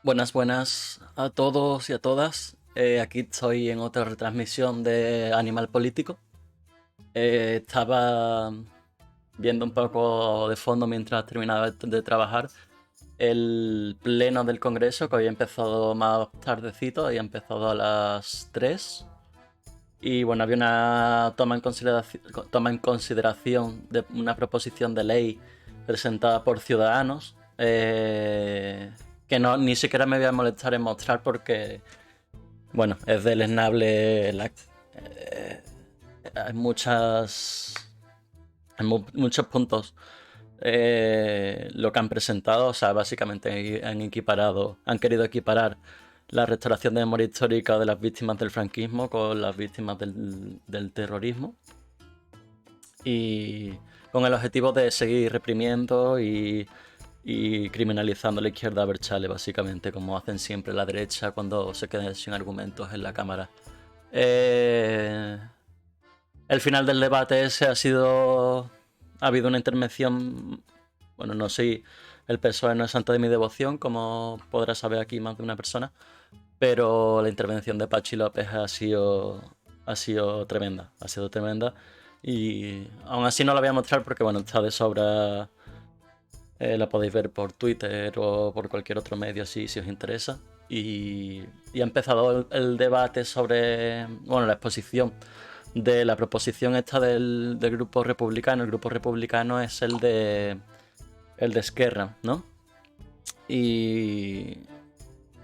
Buenas, buenas a todos y a todas. Aquí estoy en otra retransmisión de Animal Político. Estaba viendo un poco de fondo mientras terminaba de trabajar el pleno del Congreso, que había empezado más tardecito, había empezado a las 3. Y bueno, había una toma en consideración de una proposición de ley presentada por Ciudadanos, que no, ni siquiera me voy a molestar en mostrar porque, bueno, es deleznable. Hay muchos puntos lo que han presentado. O sea, básicamente han querido equiparar la restauración de memoria histórica de las víctimas del franquismo con las víctimas del terrorismo, y con el objetivo de seguir reprimiendo y criminalizando a la izquierda a Berchale, básicamente, como hacen siempre la derecha cuando se quedan sin argumentos en la Cámara. El final del debate ese ha habido una intervención. Bueno, no sé, el PSOE no es santo de mi devoción, como podrá saber aquí más de una persona, pero la intervención de Pachi López ha sido tremenda, y aún así no la voy a mostrar porque, bueno, está de sobra. La podéis ver por Twitter o por cualquier otro medio si os interesa. Y ha empezado el debate sobre, bueno, la exposición de la proposición esta del grupo republicano. El grupo republicano es el de Esquerra, ¿no? Y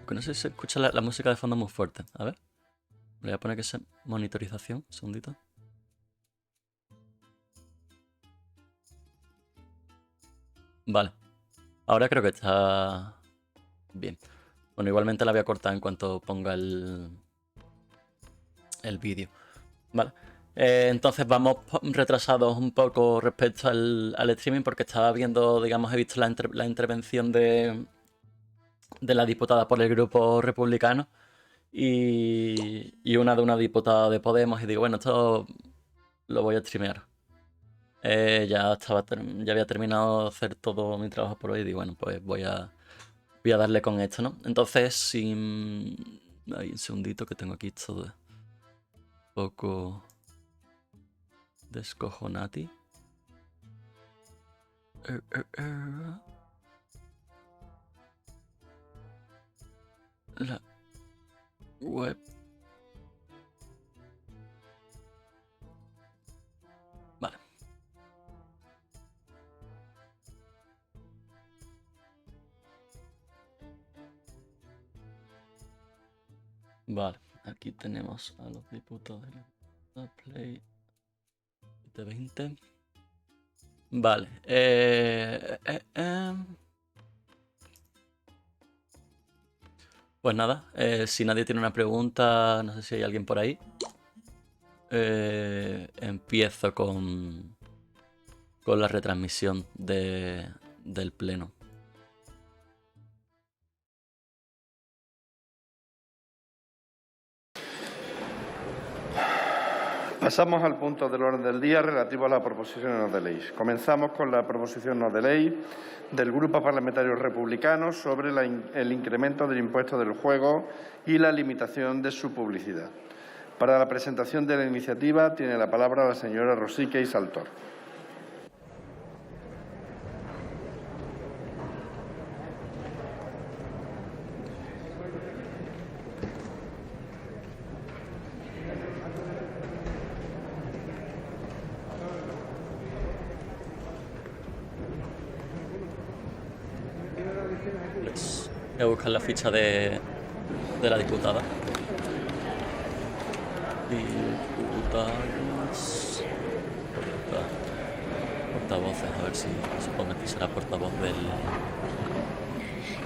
no sé si se escucha la música de fondo muy fuerte. A ver, le voy a poner que sea monitorización, un segundito. Vale, ahora creo que está bien. Bueno, igualmente la voy a cortar en cuanto ponga el vídeo. Vale. Entonces vamos retrasados un poco respecto al streaming, porque estaba viendo, digamos, he visto la intervención de la diputada por el grupo republicano y una diputada de Podemos, y digo, bueno, esto lo voy a streamear. Ya había terminado de hacer todo mi trabajo por hoy y digo, bueno, pues voy a darle con esto, ¿no? Entonces, hay un segundito que tengo aquí todo un poco descojonati. La web. Vale. Vale, aquí tenemos a los diputados de Play de 20. Vale. Pues nada, si nadie tiene una pregunta, no sé si hay alguien por ahí. Empiezo con la retransmisión del pleno. Pasamos al punto del orden del día relativo a las proposiciones de ley. Comenzamos con la proposición no de ley del Grupo Parlamentario Republicano sobre el incremento del impuesto del juego y la limitación de su publicidad. Para la presentación de la iniciativa tiene la palabra la señora Rosique y Saltor. Voy a buscar la ficha de la diputada. Diputadas. Portavoces, a ver si supongo que será portavoz del.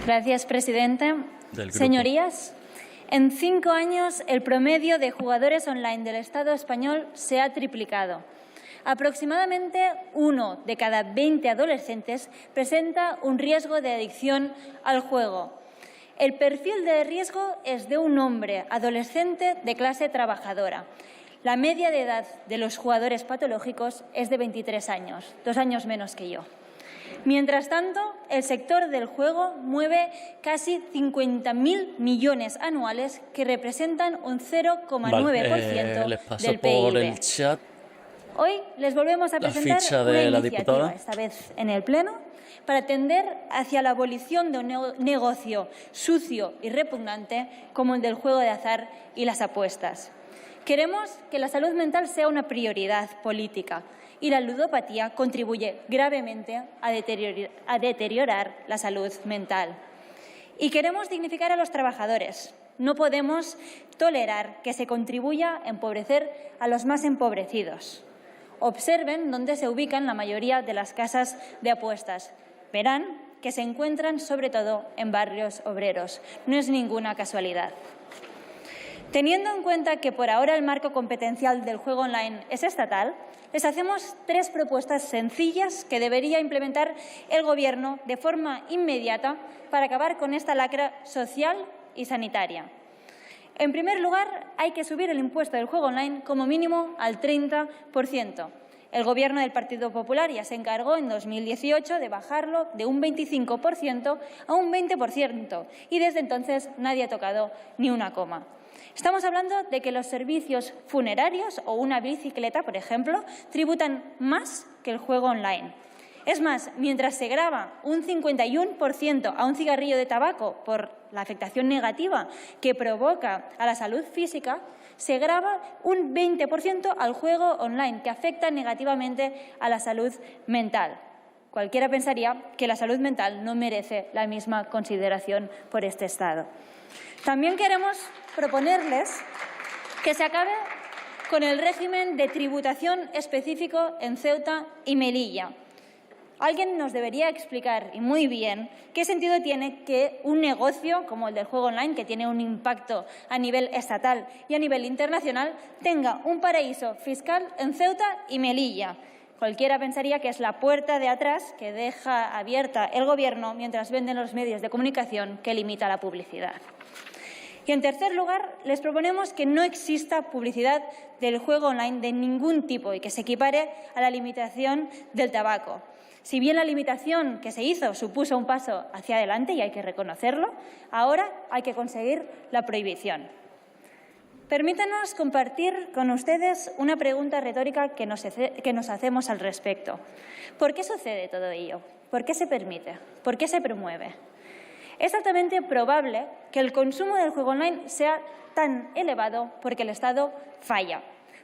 Gracias, presidente. Señorías, en 5 años el promedio de jugadores online del Estado español se ha triplicado. Aproximadamente 1 de cada 20 adolescentes presenta un riesgo de adicción al juego. El perfil de riesgo es de un hombre adolescente de clase trabajadora. La media de edad de los jugadores patológicos es de 23 años, 2 años menos que yo. Mientras tanto, el sector del juego mueve casi 50.000 millones anuales, que representan un 0,9% les paso del por PIB. el chat Hoy les volvemos a presentar ficha de una la iniciativa, diputada. esta vez en el Pleno, para tender hacia la abolición de un negocio sucio y repugnante como el del juego de azar y las apuestas. Queremos que la salud mental sea una prioridad política y la ludopatía contribuye gravemente a deteriorar la salud mental. Y queremos dignificar a los trabajadores. No podemos tolerar que se contribuya a empobrecer a los más empobrecidos. Observen dónde se ubican la mayoría de las casas de apuestas. Verán que se encuentran sobre todo en barrios obreros. No es ninguna casualidad. Teniendo en cuenta que por ahora el marco competencial del juego online es estatal, les hacemos 3 propuestas sencillas que debería implementar el Gobierno de forma inmediata para acabar con esta lacra social y sanitaria. En primer lugar, hay que subir el impuesto del juego online como mínimo al 30%. El Gobierno del Partido Popular ya se encargó en 2018 de bajarlo de un 25% a un 20% y desde entonces nadie ha tocado ni una coma. Estamos hablando de que los servicios funerarios o una bicicleta, por ejemplo, tributan más que el juego online. Es más, mientras se grava un 51% a un cigarrillo de tabaco por la afectación negativa que provoca a la salud física, se grava un 20% al juego online, que afecta negativamente a la salud mental. Cualquiera pensaría que la salud mental no merece la misma consideración por este Estado. También queremos proponerles que se acabe con el régimen de tributación específico en Ceuta y Melilla. Alguien nos debería explicar, y muy bien, qué sentido tiene que un negocio como el del juego online, que tiene un impacto a nivel estatal y a nivel internacional, tenga un paraíso fiscal en Ceuta y Melilla. Cualquiera pensaría que es la puerta de atrás que deja abierta el Gobierno mientras venden los medios de comunicación que limita la publicidad. Y, en tercer lugar, les proponemos que no exista publicidad del juego online de ningún tipo y que se equipare a la limitación del tabaco. Si bien la limitación que se hizo supuso un paso hacia adelante y hay que reconocerlo, ahora hay que conseguir la prohibición. Permítanos compartir con ustedes una pregunta retórica que nos hacemos al respecto. ¿Por qué sucede todo ello? ¿Por qué se permite? ¿Por qué se promueve? Es altamente probable que el consumo del juego online sea tan elevado porque el Estado falla,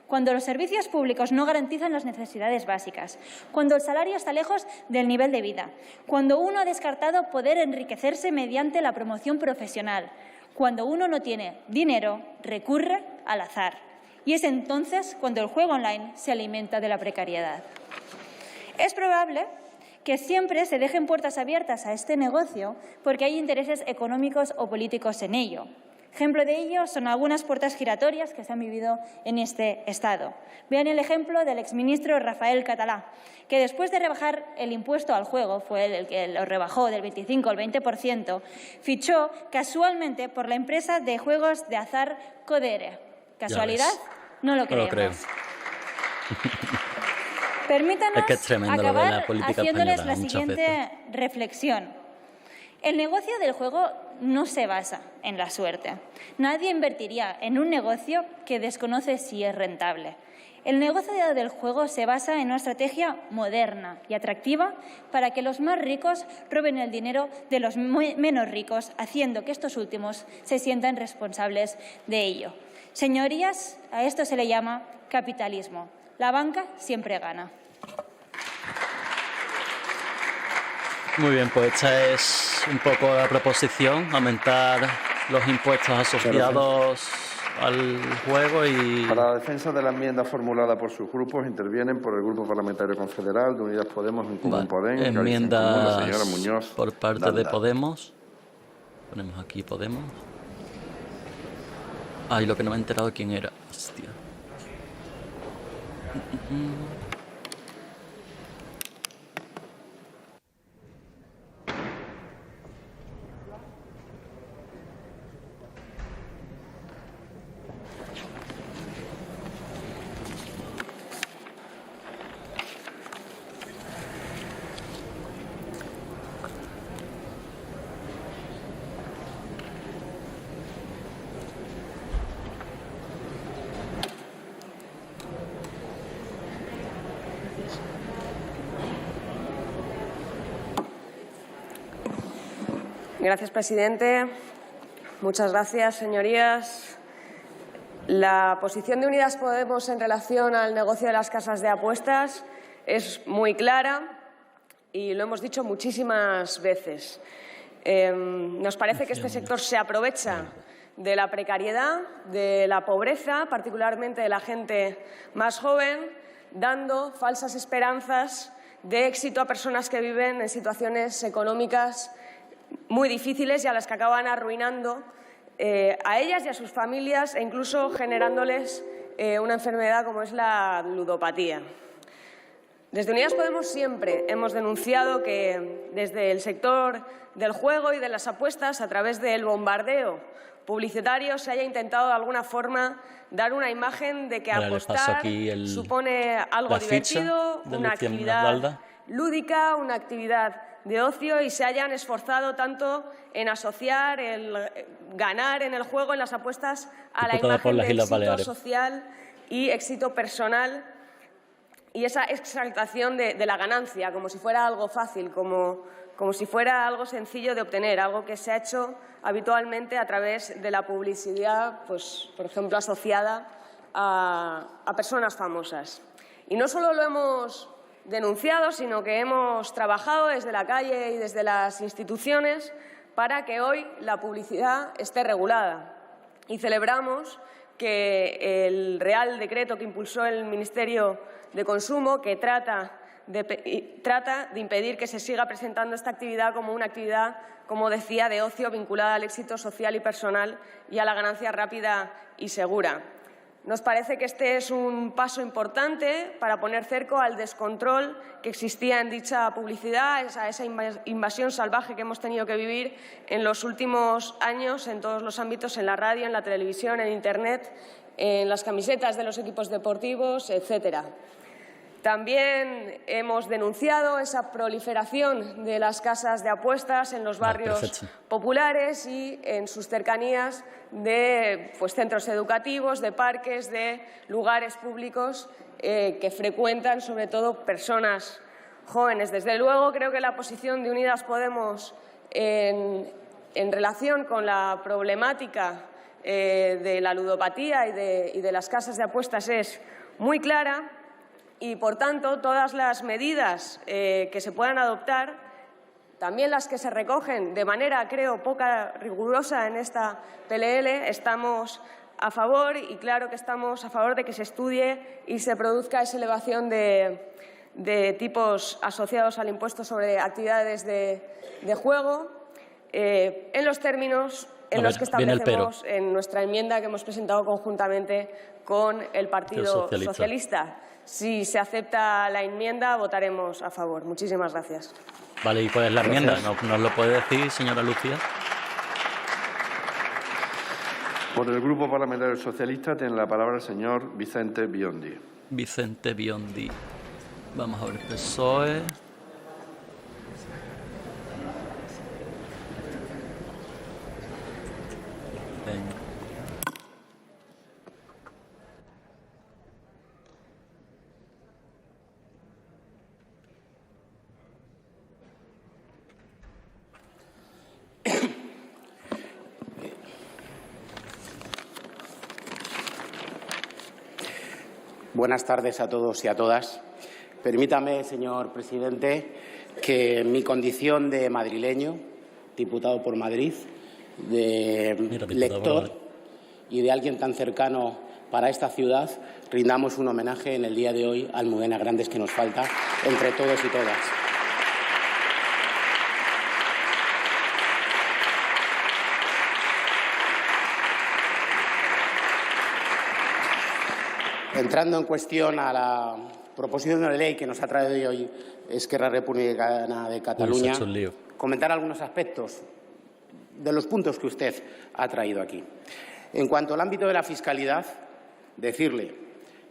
cuando los servicios públicos no garantizan las necesidades básicas, cuando el salario está lejos del nivel de vida, cuando uno ha descartado poder enriquecerse mediante la promoción profesional, cuando uno no tiene dinero, recurre al azar. Y es entonces cuando el juego online se alimenta de la precariedad. Es probable que siempre se dejen puertas abiertas a este negocio porque hay intereses económicos o políticos en ello. Ejemplo de ello son algunas puertas giratorias que se han vivido en este Estado. Vean el ejemplo del exministro Rafael Català, que después de rebajar el impuesto al juego, fue él el que lo rebajó del 25 al 20%, fichó casualmente por la empresa de juegos de azar Codere. ¿Casualidad? No lo creemos. No lo creo. Permítanos es que es tremendo lo de la acabar política haciéndoles española la muchas siguiente veces. reflexión. El negocio del juego no se basa en la suerte. Nadie invertiría en un negocio que desconoce si es rentable. El negocio del juego se basa en una estrategia moderna y atractiva para que los más ricos roben el dinero de los menos ricos, haciendo que estos últimos se sientan responsables de ello. Señorías, a esto se le llama capitalismo. La banca siempre gana. Muy bien, pues esta es un poco la proposición, aumentar los impuestos asociados al juego y... Para la defensa de la enmienda formulada por sus grupos, intervienen por el Grupo Parlamentario Confederal, de Unidas Podemos, en Común Podem, enmiendas la señora Muñoz por parte de Podemos. Ponemos aquí Podemos. Ay, lo que no me he enterado quién era. Hostia. Gracias, presidente. Muchas gracias, señorías. La posición de Unidas Podemos en relación al negocio de las casas de apuestas es muy clara y lo hemos dicho muchísimas veces. Nos parece que este sector se aprovecha de la precariedad, de la pobreza, particularmente de la gente más joven, dando falsas esperanzas de éxito a personas que viven en situaciones económicas muy difíciles y a las que acaban arruinando a ellas y a sus familias e incluso generándoles una enfermedad como es la ludopatía. Desde Unidas Podemos siempre hemos denunciado que desde el sector del juego y de las apuestas, a través del bombardeo publicitario, se haya intentado de alguna forma dar una imagen de que apostar supone algo divertido, una actividad lúdica, una actividad de ocio, y se hayan esforzado tanto en asociar el ganar en el juego, en las apuestas, a la imagen de éxito social y éxito personal, y esa exaltación de la ganancia como si fuera algo fácil, como si fuera algo sencillo de obtener, algo que se ha hecho habitualmente a través de la publicidad, pues, por ejemplo, asociada a personas famosas. Y no solo lo hemos denunciado, sino que hemos trabajado desde la calle y desde las instituciones para que hoy la publicidad esté regulada. Y celebramos que el Real Decreto que impulsó el Ministerio de Consumo, que trata de impedir que se siga presentando esta actividad como una actividad, como decía, de ocio vinculada al éxito social y personal y a la ganancia rápida y segura. Nos parece que este es un paso importante para poner cerco al descontrol que existía en dicha publicidad, a esa invasión salvaje que hemos tenido que vivir en los últimos años en todos los ámbitos, en la radio, en la televisión, en Internet, en las camisetas de los equipos deportivos, etcétera. También hemos denunciado esa proliferación de las casas de apuestas en los barrios populares y en sus cercanías de centros educativos, de parques, de lugares públicos que frecuentan sobre todo personas jóvenes. Desde luego, creo que la posición de Unidas Podemos en relación con la problemática de la ludopatía y de las casas de apuestas es muy clara. Y, por tanto, todas las medidas que se puedan adoptar, también las que se recogen de manera, creo, poca rigurosa en esta PLL, estamos a favor, y claro que estamos a favor de que se estudie y se produzca esa elevación de tipos asociados al impuesto sobre actividades de juego en los términos en los que establecemos en nuestra enmienda que hemos presentado conjuntamente con el Partido Socialista. Si se acepta la enmienda, votaremos a favor. Muchísimas gracias. Vale, ¿y cuál es la enmienda? ¿Nos lo puede decir, señora Lucía? Por el Grupo Parlamentario Socialista tiene la palabra el señor Vicente Biondi. Vicente Biondi. Vamos a ver, PSOE. Venga. Buenas tardes a todos y a todas. Permítame, señor presidente, que en mi condición de madrileño, diputado por Madrid, de lector y de alguien tan cercano para esta ciudad, rindamos un homenaje en el día de hoy a Almudena Grandes, que nos falta entre todos y todas. Entrando en cuestión a la proposición de ley que nos ha traído hoy Esquerra Republicana de Cataluña, comentar algunos aspectos de los puntos que usted ha traído aquí. En cuanto al ámbito de la fiscalidad, decirle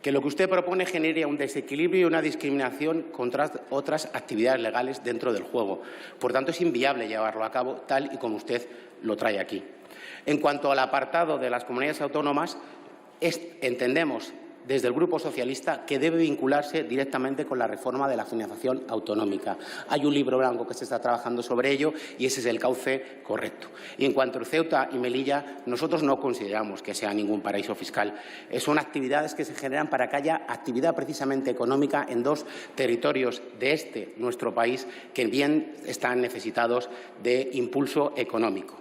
que lo que usted propone genera un desequilibrio y una discriminación contra otras actividades legales dentro del juego. Por tanto, es inviable llevarlo a cabo tal y como usted lo trae aquí. En cuanto al apartado de las comunidades autónomas, entendemos desde el Grupo Socialista que debe vincularse directamente con la reforma de la financiación autonómica. Hay un libro blanco que se está trabajando sobre ello y ese es el cauce correcto. Y en cuanto a Ceuta y Melilla, nosotros no consideramos que sea ningún paraíso fiscal. Son actividades que se generan para que haya actividad precisamente económica en dos territorios de nuestro país, que bien están necesitados de impulso económico.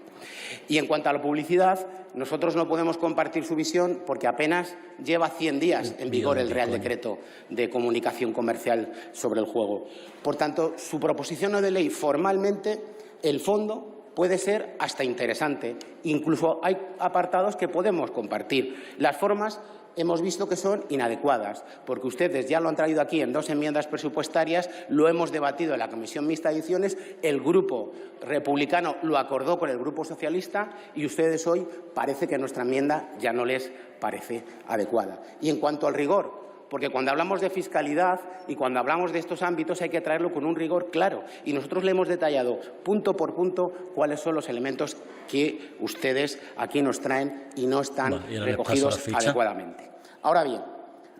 Y en cuanto a la publicidad, nosotros no podemos compartir su visión porque apenas lleva 100 días en vigor el Real Decreto de Comunicación Comercial sobre el juego. Por tanto, su proposición no de ley formalmente, el fondo puede ser hasta interesante. Incluso hay apartados que podemos compartir. Las formas hemos visto que son inadecuadas, porque ustedes ya lo han traído aquí en 2 enmiendas presupuestarias, lo hemos debatido en la Comisión Mixta de Ediciones, el Grupo Republicano lo acordó con el Grupo Socialista y ustedes hoy parece que nuestra enmienda ya no les parece adecuada. Y en cuanto al rigor, porque cuando hablamos de fiscalidad y cuando hablamos de estos ámbitos hay que traerlo con un rigor claro. Y nosotros le hemos detallado punto por punto cuáles son los elementos que ustedes aquí nos traen y no están recogidos adecuadamente. Ahora bien,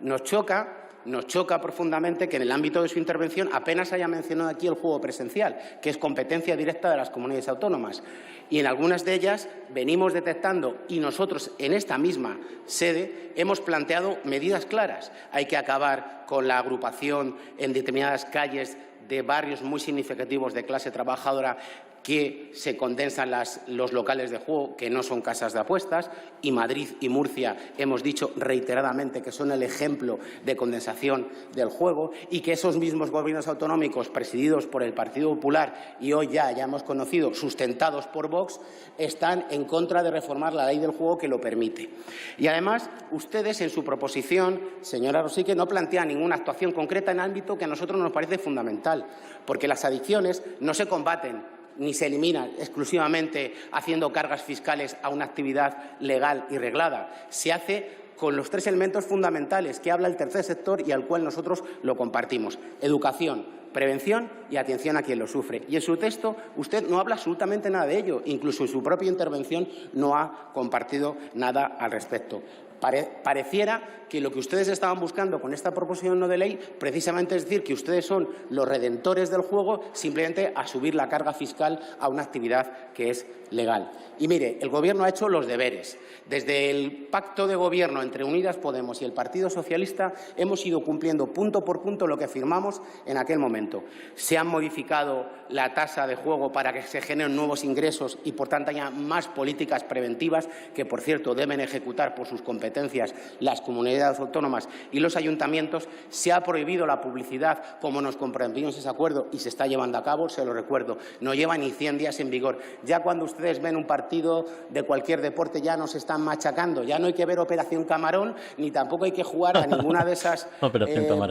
nos choca profundamente que en el ámbito de su intervención apenas haya mencionado aquí el juego presencial, que es competencia directa de las comunidades autónomas. Y en algunas de ellas venimos detectando, y nosotros en esta misma sede hemos planteado medidas claras. Hay que acabar con la agrupación en determinadas calles de barrios muy significativos de clase trabajadora que se condensan los locales de juego, que no son casas de apuestas, y Madrid y Murcia hemos dicho reiteradamente que son el ejemplo de condensación del juego, y que esos mismos gobiernos autonómicos presididos por el Partido Popular y hoy ya hemos conocido sustentados por Vox están en contra de reformar la ley del juego que lo permite. Y además ustedes en su proposición, señora Rosique, no plantean ninguna actuación concreta en ámbito que a nosotros nos parece fundamental, porque las adicciones no se combaten ni se eliminan exclusivamente haciendo cargas fiscales a una actividad legal y reglada. Se hace con los 3 elementos fundamentales que habla el tercer sector y al cual nosotros lo compartimos: educación, prevención y atención a quien lo sufre. Y en su texto usted no habla absolutamente nada de ello. Incluso en su propia intervención no ha compartido nada al respecto. Pareciera que lo que ustedes estaban buscando con esta proposición no de ley precisamente es decir que ustedes son los redentores del juego, simplemente a subir la carga fiscal a una actividad que es legal. Y mire, el Gobierno ha hecho los deberes. Desde el pacto de gobierno entre Unidas Podemos y el Partido Socialista hemos ido cumpliendo punto por punto lo que firmamos en aquel momento. Se han modificado la tasa de juego para que se generen nuevos ingresos y, por tanto, haya más políticas preventivas que, por cierto, deben ejecutar por sus competencias las comunidades autónomas y los ayuntamientos. Se ha prohibido la publicidad, como nos comprometimos ese acuerdo, y se está llevando a cabo, se lo recuerdo. No lleva ni 100 días en vigor. Ya cuando ustedes ven un partido de cualquier deporte ya nos están machacando. Ya no hay que ver Operación Camarón, ni tampoco hay que jugar a ninguna de esas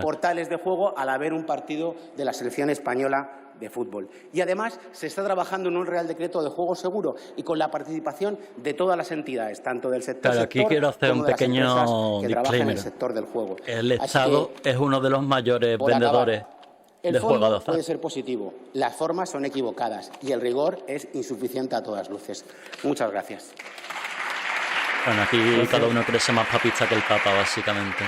portales de juego al ver un partido de la selección española de fútbol. Y además se está trabajando en un Real Decreto de juego seguro y con la participación de todas las entidades, tanto del sector aquí quiero hacer un pequeño disclaimer. En el sector del juego. El Estado es uno de los mayores vendedores de juego de azar. Puede ser positivo, las formas son equivocadas y el rigor es insuficiente a todas luces. Muchas gracias. Bueno, aquí cada uno crece más papista que el Papa, básicamente.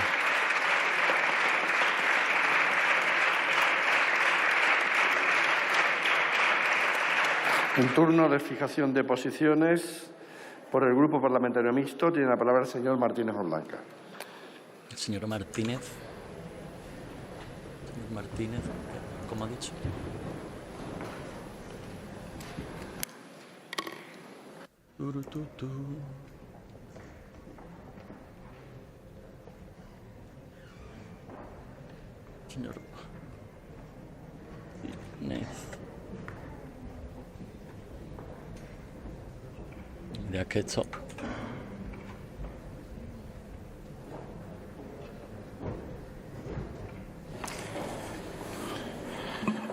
En turno de fijación de posiciones por el Grupo Parlamentario Mixto tiene la palabra el señor Martínez Blanca. El señor Martínez. Señor Martínez, ¿cómo ha dicho? Señor Martínez. Ya que top.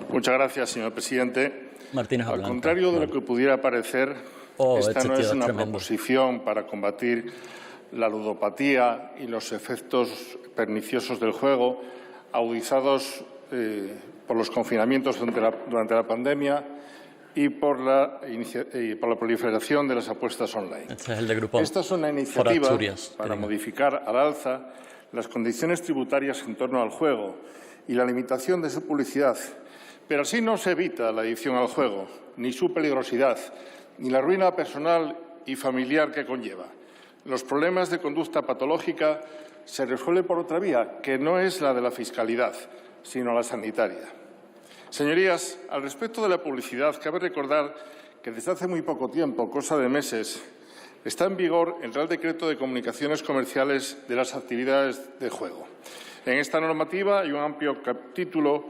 Muchas gracias, señor presidente. Martínez Al contrario de lo que pudiera parecer, esta no es una proposición para combatir la ludopatía y los efectos perniciosos del juego agudizados por los confinamientos durante la pandemia y por la proliferación de las apuestas online. Este es el de grupo Esta es una iniciativa para modificar al alza las condiciones tributarias en torno al juego y la limitación de su publicidad, pero así no se evita la adicción al juego, ni su peligrosidad, ni la ruina personal y familiar que conlleva. Los problemas de conducta patológica se resuelven por otra vía, que no es la de la fiscalidad, sino la sanitaria. Señorías, al respecto de la publicidad, cabe recordar que desde hace muy poco tiempo, cosa de meses, está en vigor el Real Decreto de Comunicaciones Comerciales de las actividades de juego. En esta normativa hay un amplio capítulo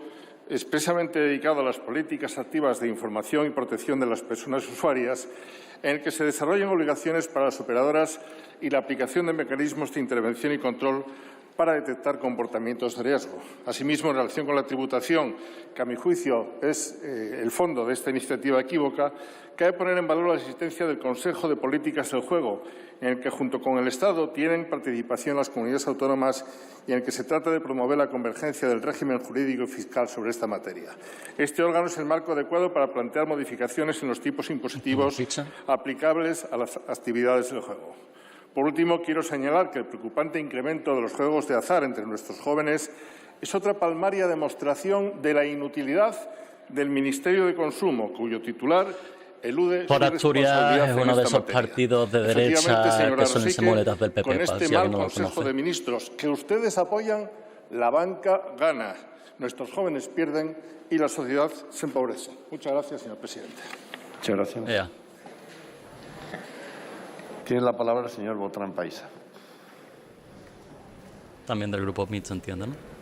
expresamente dedicado a las políticas activas de información y protección de las personas usuarias, en el que se desarrollan obligaciones para las operadoras y la aplicación de mecanismos de intervención y control para detectar comportamientos de riesgo. Asimismo, en relación con la tributación, que a mi juicio es el fondo de esta iniciativa equívoca, cabe poner en valor la existencia del Consejo de Políticas del Juego, en el que, junto con el Estado, tienen participación las comunidades autónomas y en el que se trata de promover la convergencia del régimen jurídico y fiscal sobre esta materia. Este órgano es el marco adecuado para plantear modificaciones en los tipos impositivos aplicables a las actividades del juego. Por último, quiero señalar que el preocupante incremento de los juegos de azar entre nuestros jóvenes es otra palmaria demostración de la inutilidad del Ministerio de Consumo, cuyo titular elude por Asturias es uno de esos partidos de derecha que son semoletas del PP. Con este mal Consejo de Ministros que ustedes apoyan, la banca gana, nuestros jóvenes pierden y la sociedad se empobrece. Muchas gracias, señor presidente. Muchas gracias. Tiene la palabra el señor Botrán Paisa. También del Grupo MIT, se entiende, ¿no?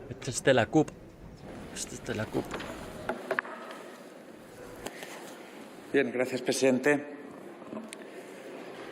Este es de la CUP. Bien, gracias, presidente.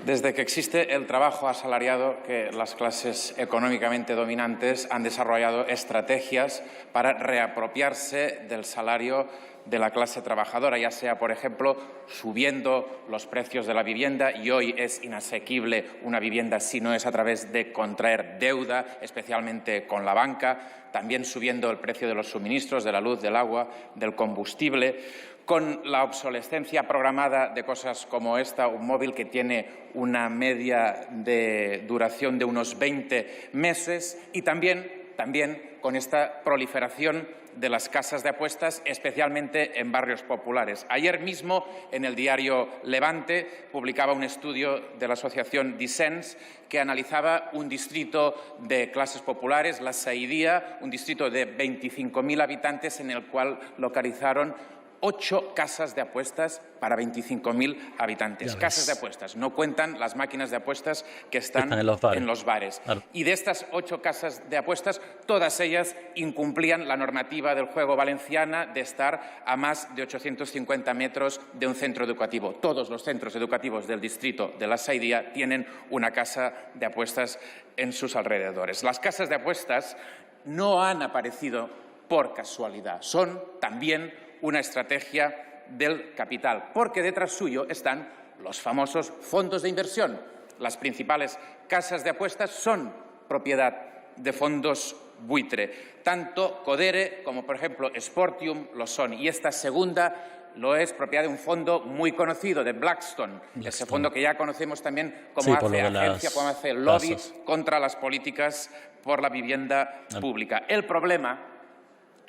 Desde que existe el trabajo asalariado, que las clases económicamente dominantes han desarrollado estrategias para reapropiarse del salario de la clase trabajadora, ya sea, por ejemplo, subiendo los precios de la vivienda, y hoy es inasequible una vivienda si no es a través de contraer deuda, especialmente con la banca, también subiendo el precio de los suministros, de la luz, del agua, del combustible, con la obsolescencia programada de cosas como esta, un móvil que tiene una media de duración de unos 20 meses, y también con esta proliferación de las casas de apuestas, especialmente en barrios populares. Ayer mismo, en el diario Levante, publicaba un estudio de la asociación Dissens que analizaba un distrito de clases populares, la Saidía, un distrito de 25.000 habitantes en el cual localizaron 8 casas de apuestas para 25.000 habitantes. Casas de apuestas. No cuentan las máquinas de apuestas que están en los bares. Claro. Y de estas 8 casas de apuestas, todas ellas incumplían la normativa del juego valenciana de estar a más de 850 metros de un centro educativo. Todos los centros educativos del distrito de La Saidía tienen una casa de apuestas en sus alrededores. Las casas de apuestas no han aparecido por casualidad. Son también una estrategia del capital, porque detrás suyo están los famosos fondos de inversión. Las principales casas de apuestas son propiedad de fondos buitre. Tanto Codere como, por ejemplo, Sportium lo son. Y esta segunda lo es propiedad de un fondo muy conocido, de Blackstone. Ese fondo que ya conocemos también como hace lobby contra las políticas por la vivienda pública. El problema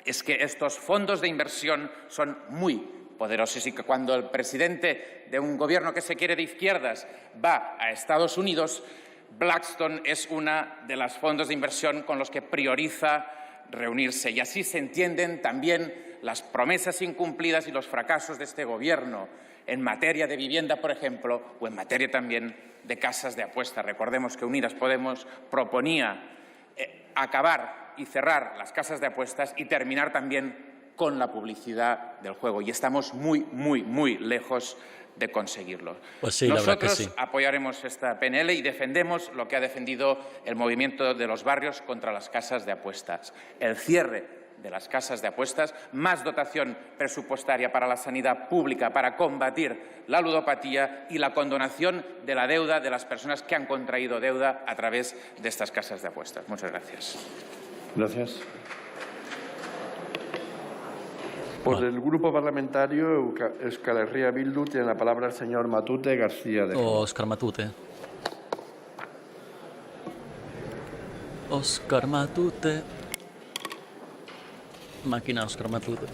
es que estos fondos de inversión son muy poderosos y que cuando el presidente de un gobierno que se quiere de izquierdas va a Estados Unidos, Blackstone es una de las fondos de inversión con los que prioriza reunirse. Y así se entienden también las promesas incumplidas y los fracasos de este gobierno en materia de vivienda, por ejemplo, o en materia también de casas de apuestas. Recordemos que Unidas Podemos proponía acabar y cerrar las casas de apuestas y terminar también con la publicidad del juego. Y estamos muy, muy, muy lejos de conseguirlo. Pues sí, nosotros apoyaremos esta PNL y defendemos lo que ha defendido el movimiento de los barrios contra las casas de apuestas. El cierre de las casas de apuestas, más dotación presupuestaria para la sanidad pública para combatir la ludopatía y la condonación de la deuda de las personas que han contraído deuda a través de estas casas de apuestas. Muchas gracias. Gracias. Por el Grupo Parlamentario Euskal Herria Bildu tiene la palabra el señor Matute García de Jon. Óscar Matute. Óscar Matute. Máquina Óscar Matute.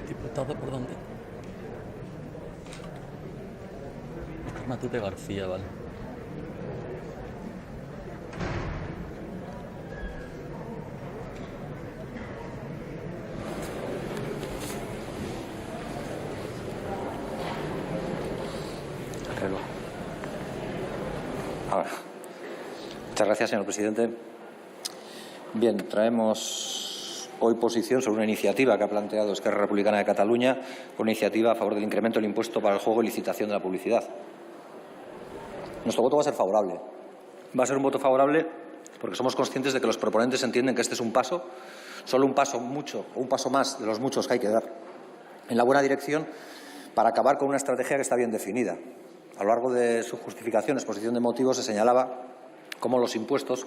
¿Diputado por dónde? Óscar Matute García, vale. Ahora. Muchas gracias, señor presidente. Bien, traemos hoy posición sobre una iniciativa que ha planteado Esquerra Republicana de Cataluña, una iniciativa a favor del incremento del impuesto para el juego y licitación de la publicidad. Nuestro voto va a ser favorable. Va a ser un voto favorable porque somos conscientes de que los proponentes entienden que este es un paso, solo un paso mucho o un paso más de los muchos que hay que dar en la buena dirección para acabar con una estrategia que está bien definida. A lo largo de su justificación, exposición de motivos, se señalaba cómo los impuestos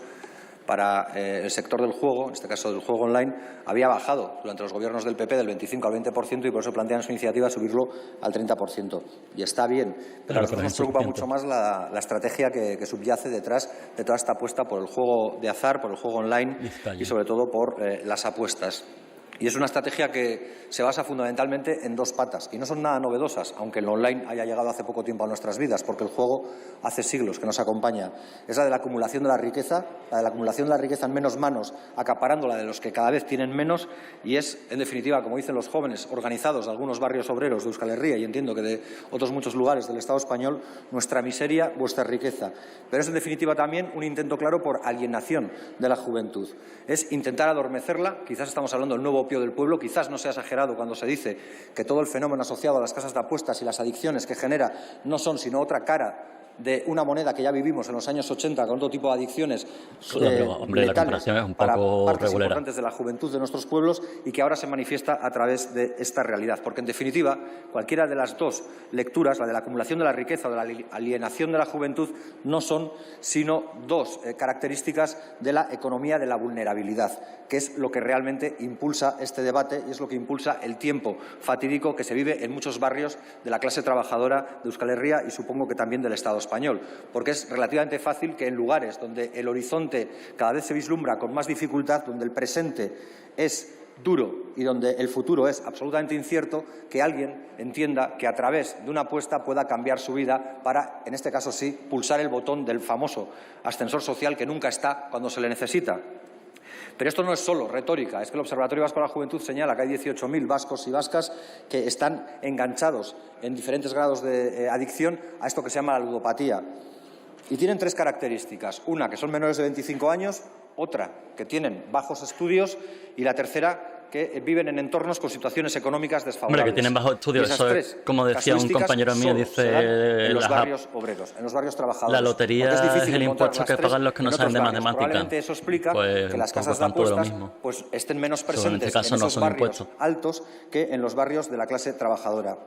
para el sector del juego, en este caso del juego online, había bajado durante los gobiernos del PP del 25 al 20% y por eso plantean en su iniciativa subirlo al 30%. Y está bien, pero a nosotros nos preocupa mucho más la estrategia que subyace detrás de toda esta apuesta por el juego de azar, por el juego online y sobre todo por las apuestas. Y es una estrategia que se basa fundamentalmente en dos patas, y no son nada novedosas, aunque el online haya llegado hace poco tiempo a nuestras vidas, porque el juego hace siglos que nos acompaña. Es la de la acumulación de la riqueza en menos manos, acaparando la de los que cada vez tienen menos, y es, en definitiva, como dicen los jóvenes organizados de algunos barrios obreros de Euskal Herria, y entiendo que de otros muchos lugares del Estado español, nuestra miseria, vuestra riqueza. Pero es, en definitiva, también un intento claro por alienación de la juventud. Es intentar adormecerla, quizás estamos hablando del nuevo opio del pueblo, quizás no sea exagerado cuando se dice que todo el fenómeno asociado a las casas de apuestas y las adicciones que genera no son sino otra cara de una moneda que ya vivimos en los años 80 con otro tipo de adicciones la comparación es un poco para partes regulera. importantes de la juventud de nuestros pueblos y que ahora se manifiesta a través de esta realidad. Porque, en definitiva, cualquiera de las dos lecturas, la de la acumulación de la riqueza o de la alienación de la juventud, no son sino dos características de la economía de la vulnerabilidad, que es lo que realmente impulsa este debate y es lo que impulsa el tiempo fatídico que se vive en muchos barrios de la clase trabajadora de Euskal Herria y supongo que también del Estado español, porque es relativamente fácil que en lugares donde el horizonte cada vez se vislumbra con más dificultad, donde el presente es duro y donde el futuro es absolutamente incierto, que alguien entienda que a través de una apuesta pueda cambiar su vida para, en este caso sí, pulsar el botón del famoso ascensor social que nunca está cuando se le necesita. Pero esto no es solo retórica, es que el Observatorio Vasco de la Juventud señala que hay 18.000 vascos y vascas que están enganchados en diferentes grados de adicción a esto que se llama la ludopatía. Y tienen tres características. Una, que son menores de 25 años, otra, que tienen bajos estudios y la tercera, que viven en entornos con situaciones económicas desfavorables. Hombre, que tienen bajos estudios. Eso es, como decía un compañero mío, dice... En los barrios obreros, en los barrios trabajadores. La lotería es el impuesto que pagan los que no saben de matemática. Probablemente eso explica pues, que las casas de apuestas pues, estén menos presentes en esos barrios altos que en los barrios de la clase trabajadora.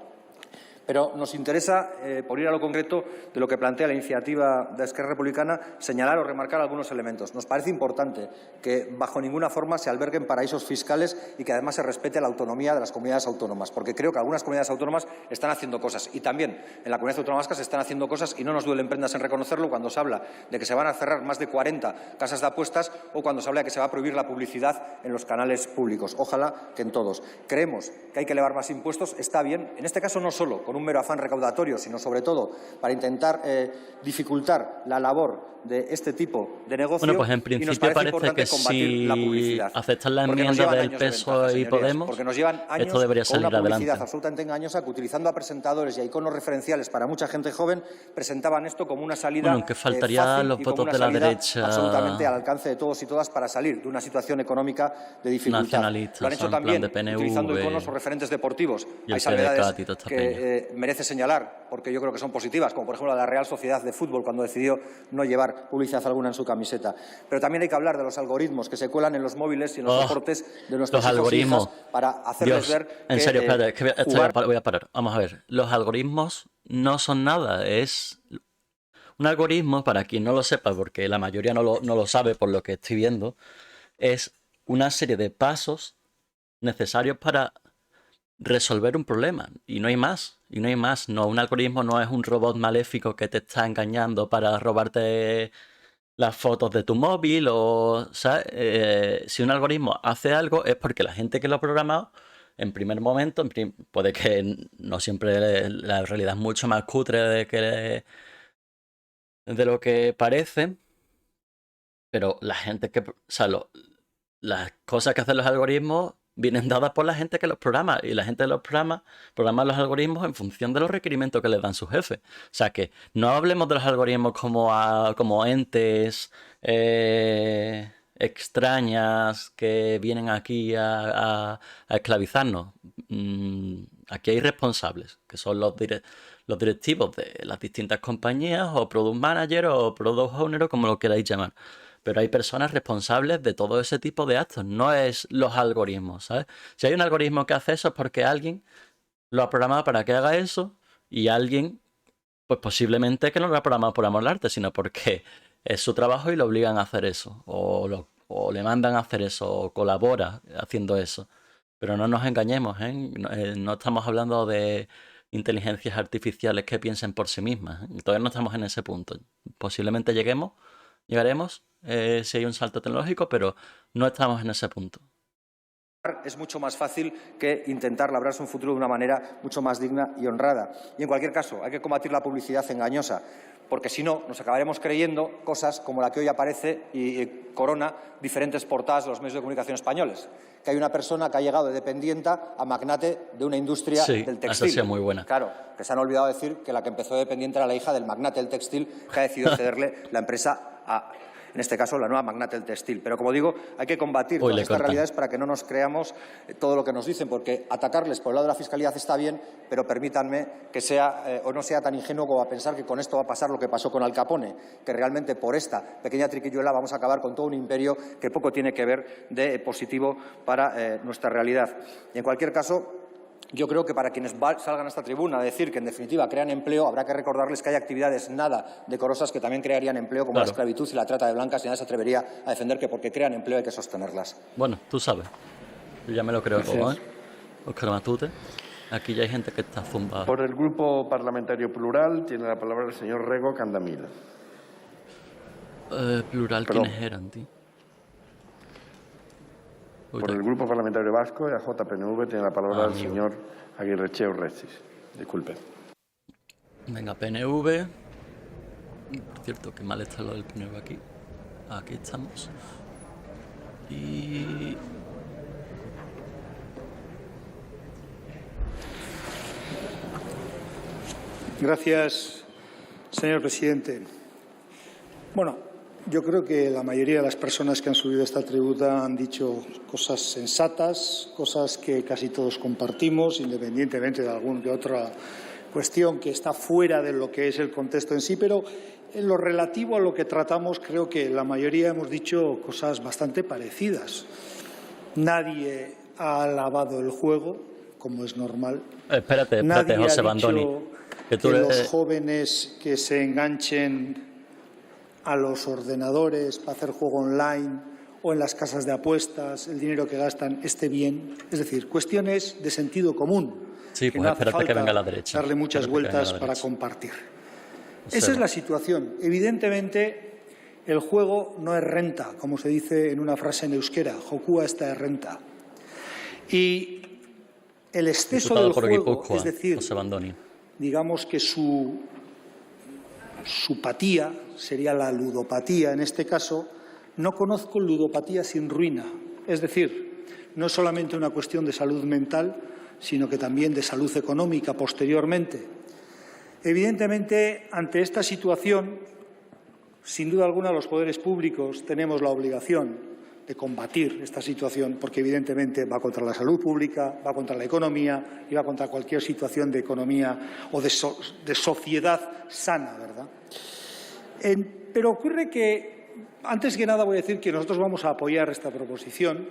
Pero nos interesa, por ir a lo concreto de lo que plantea la iniciativa de Esquerra Republicana, señalar o remarcar algunos elementos. Nos parece importante que bajo ninguna forma se alberguen paraísos fiscales y que además se respete la autonomía de las comunidades autónomas, porque creo que algunas comunidades autónomas están haciendo cosas y también en la comunidad autónoma vasca se están haciendo cosas y no nos duelen prendas en reconocerlo cuando se habla de que se van a cerrar más de 40 casas de apuestas o cuando se habla de que se va a prohibir la publicidad en los canales públicos. Ojalá que en todos. Creemos que hay que elevar más impuestos, está bien, en este caso no solo con un mero afán recaudatorio, sino sobre todo para intentar dificultar la labor de este tipo de negocio. Bueno, pues en principio parece que si aceptan la enmienda del PSOE y Podemos, porque nos llevan años esto debería salir con una publicidad adelante. Absolutamente engañosa, que utilizando a presentadores y a iconos referenciales para mucha gente joven, presentaban esto como una salida que faltaría fácil los y como votos una de la salida derecha absolutamente al alcance de todos y todas para salir de una situación económica de dificultad. Nacionalistas, Lo han hecho en también plan de PNV, utilizando iconos o referentes deportivos. Y el Hay salvedades PDCAT y toda esta que merece señalar, porque yo creo que son positivas, como por ejemplo la Real Sociedad de Fútbol cuando decidió no llevar publicidad alguna en su camiseta. Pero también hay que hablar de los algoritmos que se cuelan en los móviles y en los soportes de nuestros hijos e hijas para hacerles ver que... En serio, espérate, voy a parar. Vamos a ver, los algoritmos no son nada, es... Un algoritmo, para quien no lo sepa, porque la mayoría no lo sabe por lo que estoy viendo, es una serie de pasos necesarios para resolver un problema. Y no hay más. No, un algoritmo no es un robot maléfico que te está engañando para robarte las fotos de tu móvil o... ¿sabes? Si un algoritmo hace algo es porque la gente que lo ha programado, en primer momento, puede que no siempre la realidad es mucho más cutre de lo que parece, pero la gente que... O sea, las cosas que hacen los algoritmos vienen dadas por la gente que los programa, y la gente de los programa los algoritmos en función de los requerimientos que les dan sus jefes. O sea que no hablemos de los algoritmos como entes extrañas que vienen aquí a esclavizarnos. Aquí hay responsables, que son los directivos de las distintas compañías, o product manager, o product owner, o como lo queráis llamar. Pero hay personas responsables de todo ese tipo de actos, no es los algoritmos, ¿sabes? Si hay un algoritmo que hace eso es porque alguien lo ha programado para que haga eso, y alguien, pues posiblemente que no lo ha programado por amor al arte, sino porque es su trabajo y lo obligan a hacer eso, o le mandan a hacer eso, o colabora haciendo eso. Pero no nos engañemos, ¿eh? No estamos hablando de inteligencias artificiales que piensen por sí mismas, ¿eh? Todavía no estamos en ese punto. Posiblemente llegaremos si hay un salto tecnológico, pero no estamos en ese punto. Es mucho más fácil que intentar labrarse un futuro de una manera mucho más digna y honrada. Y en cualquier caso, hay que combatir la publicidad engañosa, porque si no, nos acabaremos creyendo cosas como la que hoy aparece y corona diferentes portadas de los medios de comunicación españoles. Que hay una persona que ha llegado de dependienta a magnate de una industria del textil. Esa sí es muy buena. Claro, que se han olvidado decir que la que empezó de dependiente era la hija del magnate del textil, que ha decidido cederle la empresa a... En este caso, la nueva magnate del textil. Pero, como digo, hay que combatir todas estas realidades para que no nos creamos todo lo que nos dicen, porque atacarles por el lado de la fiscalidad está bien, pero permítanme que sea o no sea tan ingenuo como a pensar que con esto va a pasar lo que pasó con Al Capone, que realmente por esta pequeña triquiñuela vamos a acabar con todo un imperio que poco tiene que ver de positivo para nuestra realidad. Y, en cualquier caso, yo creo que para quienes salgan a esta tribuna a decir que, en definitiva, crean empleo, habrá que recordarles que hay actividades nada decorosas que también crearían empleo, como la esclavitud y la trata de blancas, y nadie se atrevería a defender que porque crean empleo hay que sostenerlas. Bueno, tú sabes. Yo ya me lo creo todo, ¿eh? Óscar Matute. Aquí ya hay gente que está zumbada. Por el Grupo Parlamentario Plural tiene la palabra el señor Rego Candamil. Plural, ¿quiénes eran, tío? Por el Grupo Parlamentario Vasco, la JPNV, tiene la palabra el señor Aguirrecheu Recis. Disculpe. Venga, PNV. Por cierto, qué mal está lo del PNV aquí. Aquí estamos. Y... Gracias, señor presidente. Bueno, yo creo que la mayoría de las personas que han subido a esta tribuna han dicho cosas sensatas, cosas que casi todos compartimos, independientemente de alguna que otra cuestión que está fuera de lo que es el contexto en sí, pero en lo relativo a lo que tratamos creo que la mayoría hemos dicho cosas bastante parecidas. Nadie ha alabado el juego, como es normal. Espérate, José Bandoni. Que los jóvenes que se enganchen a los ordenadores para hacer juego online o en las casas de apuestas, el dinero que gastan esté bien. Es decir, cuestiones de sentido común. Sí, pues no espérate que venga la derecha. Darle muchas vueltas para compartir. Esa es la situación. Evidentemente, el juego no es renta, como se dice en una frase en euskera. Jokua esta es renta. Y el exceso del juego, es decir, digamos que su patía, sería la ludopatía en este caso, no conozco ludopatía sin ruina. Es decir, no es solamente una cuestión de salud mental, sino que también de salud económica posteriormente. Evidentemente, ante esta situación, sin duda alguna los poderes públicos tenemos la obligación de combatir esta situación, porque evidentemente va contra la salud pública, va contra la economía y va contra cualquier situación de economía o de sociedad sana, ¿verdad? Pero ocurre que, antes que nada, voy a decir que nosotros vamos a apoyar esta proposición,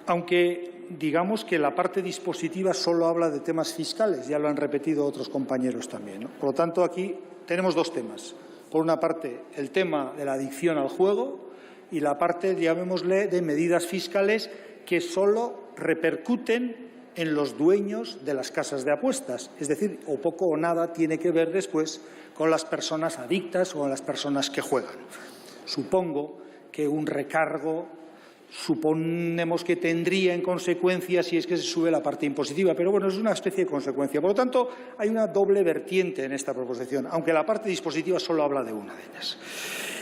aunque digamos que la parte dispositiva solo habla de temas fiscales, ya lo han repetido otros compañeros también, ¿no? Por lo tanto, aquí tenemos dos temas. Por una parte, el tema de la adicción al juego y la parte, llamémosle, de medidas fiscales que solo repercuten en los dueños de las casas de apuestas. Es decir, o poco o nada tiene que ver después con las personas adictas o con las personas que juegan. Supongo que un recargo suponemos que tendría en consecuencia si es que se sube la parte impositiva, pero bueno, es una especie de consecuencia. Por lo tanto, hay una doble vertiente en esta proposición, aunque la parte dispositiva solo habla de una de ellas.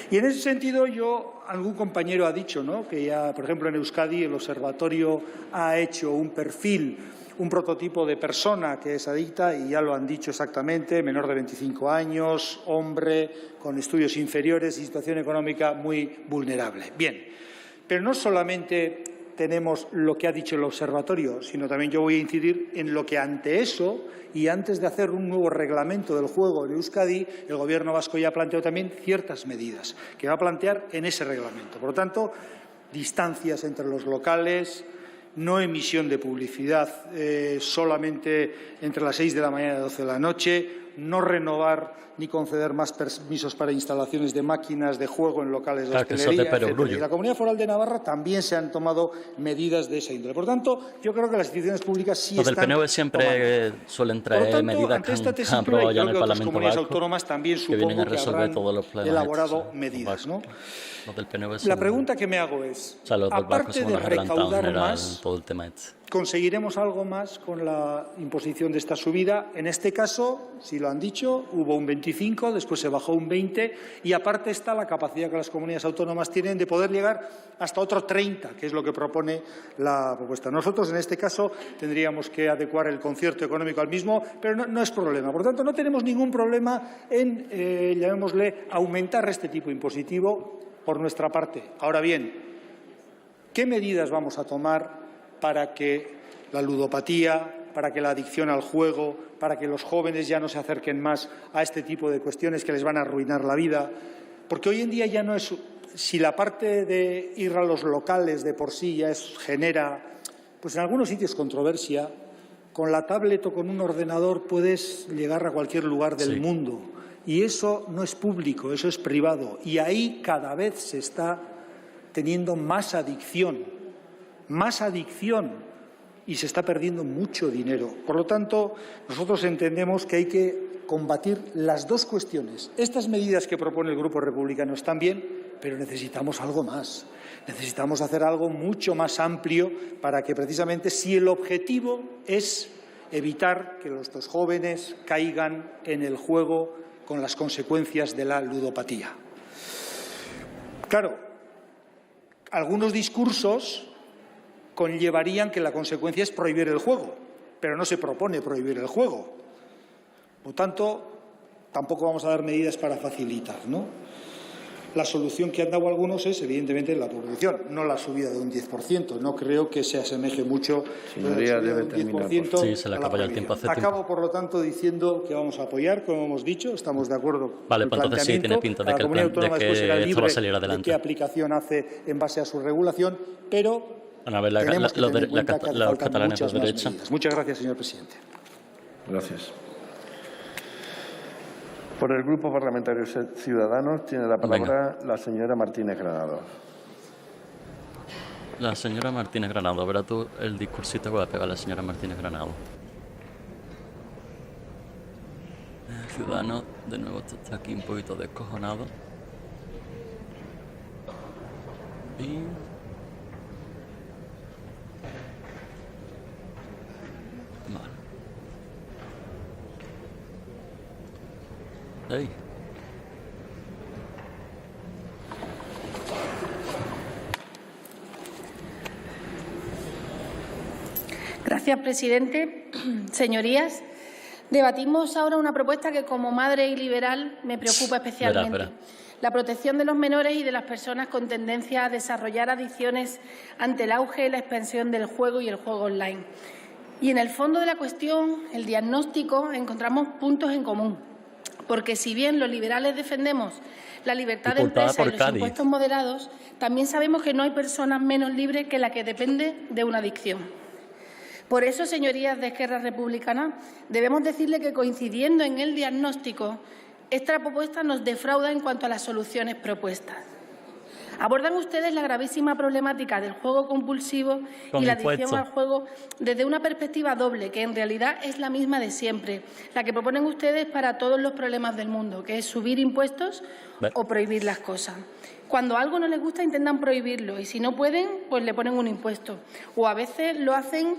Y en ese sentido, algún compañero ha dicho, ¿no?, que ya, por ejemplo, en Euskadi el observatorio ha hecho un perfil, un prototipo de persona que es adicta, y ya lo han dicho exactamente: menor de 25 años, hombre, con estudios inferiores y situación económica muy vulnerable. Bien. Pero no solamente tenemos lo que ha dicho el observatorio, sino también yo voy a incidir en lo que ante eso, y antes de hacer un nuevo reglamento del juego en Euskadi, el Gobierno vasco ya ha planteado también ciertas medidas que va a plantear en ese reglamento. Por lo tanto, distancias entre los locales, no emisión de publicidad solamente entre las 6 de la mañana y 12 de la noche, no renovar ni conceder más permisos para instalaciones de máquinas de juego en locales de hostelería, etc. Y la Comunidad Foral de Navarra también se han tomado medidas de esa índole. Por tanto, yo creo que las instituciones públicas sí están tomando. Del PNV siempre suelen traer medidas que han aprobado ya en el Parlamento comunidades autónomas también que vienen a resolver todos los problemas elaborado medidas, ¿no? La pregunta que me hago es, aparte de recaudar más, todo el tema ¿conseguiremos algo más con la imposición de esta subida? En este caso, si lo han dicho, hubo un 25, después se bajó un 20 y aparte está la capacidad que las comunidades autónomas tienen de poder llegar hasta otro 30, que es lo que propone la propuesta. Nosotros, en este caso, tendríamos que adecuar el concierto económico al mismo, pero no es problema. Por lo tanto, no tenemos ningún problema en, llamémosle, aumentar este tipo impositivo por nuestra parte. Ahora bien, ¿qué medidas vamos a tomar para que la ludopatía, para que la adicción al juego, para que los jóvenes ya no se acerquen más a este tipo de cuestiones que les van a arruinar la vida? Porque hoy en día ya no es, si la parte de ir a los locales de por sí ya genera, pues en algunos sitios controversia, con la tablet o con un ordenador puedes llegar a cualquier lugar del mundo. Y eso no es público, eso es privado. Y ahí cada vez se está teniendo más adicción y se está perdiendo mucho dinero. Por lo tanto, nosotros entendemos que hay que combatir las dos cuestiones. Estas medidas que propone el Grupo Republicano están bien, pero necesitamos algo más. Necesitamos hacer algo mucho más amplio para que, precisamente, si el objetivo es evitar que nuestros jóvenes caigan en el juego con las consecuencias de la ludopatía. Claro, algunos discursos conllevarían que la consecuencia es prohibir el juego, pero no se propone prohibir el juego. Por tanto, tampoco vamos a dar medidas para facilitar, ¿no? La solución que han dado algunos es, evidentemente, la prohibición, no la subida de un 10%. No creo que se asemeje mucho Señoría, debe terminar. Sí, se le acaba ya el tiempo. Acabo, por lo tanto, diciendo que vamos a apoyar, como hemos dicho, estamos de acuerdo. Vale, pues entonces sí, tiene pinta de que el plan, de que esto va a salir adelante. De qué aplicación hace en base a su regulación, pero bueno, a ver, los catalanes de derecha. Muchas gracias, señor presidente. Gracias. Por el Grupo Parlamentario Ciudadanos tiene la palabra la señora Martínez Granado. La señora Martínez Granado. Verá tú el discursito que va a pegar la señora Martínez Granado. Ciudadanos, de nuevo está aquí un poquito descojonado. Y... Hey. Gracias, presidente. Señorías, debatimos ahora una propuesta que, como madre y liberal, me preocupa especialmente. la protección de los menores y de las personas con tendencia a desarrollar adicciones ante el auge y la expansión del juego y el juego online. Y en el fondo de la cuestión, el diagnóstico, encontramos puntos en común, porque si bien los liberales defendemos la libertad de empresa y los impuestos moderados, también sabemos que no hay personas menos libres que la que depende de una adicción. Por eso, señorías de Esquerra Republicana, debemos decirle que, coincidiendo en el diagnóstico, esta propuesta nos defrauda en cuanto a las soluciones propuestas. Abordan ustedes la gravísima problemática del juego compulsivo y la adicción al juego desde una perspectiva doble, que en realidad es la misma de siempre, la que proponen ustedes para todos los problemas del mundo, que es subir impuestos o prohibir las cosas. Cuando algo no les gusta intentan prohibirlo y si no pueden, pues le ponen un impuesto. O a veces lo hacen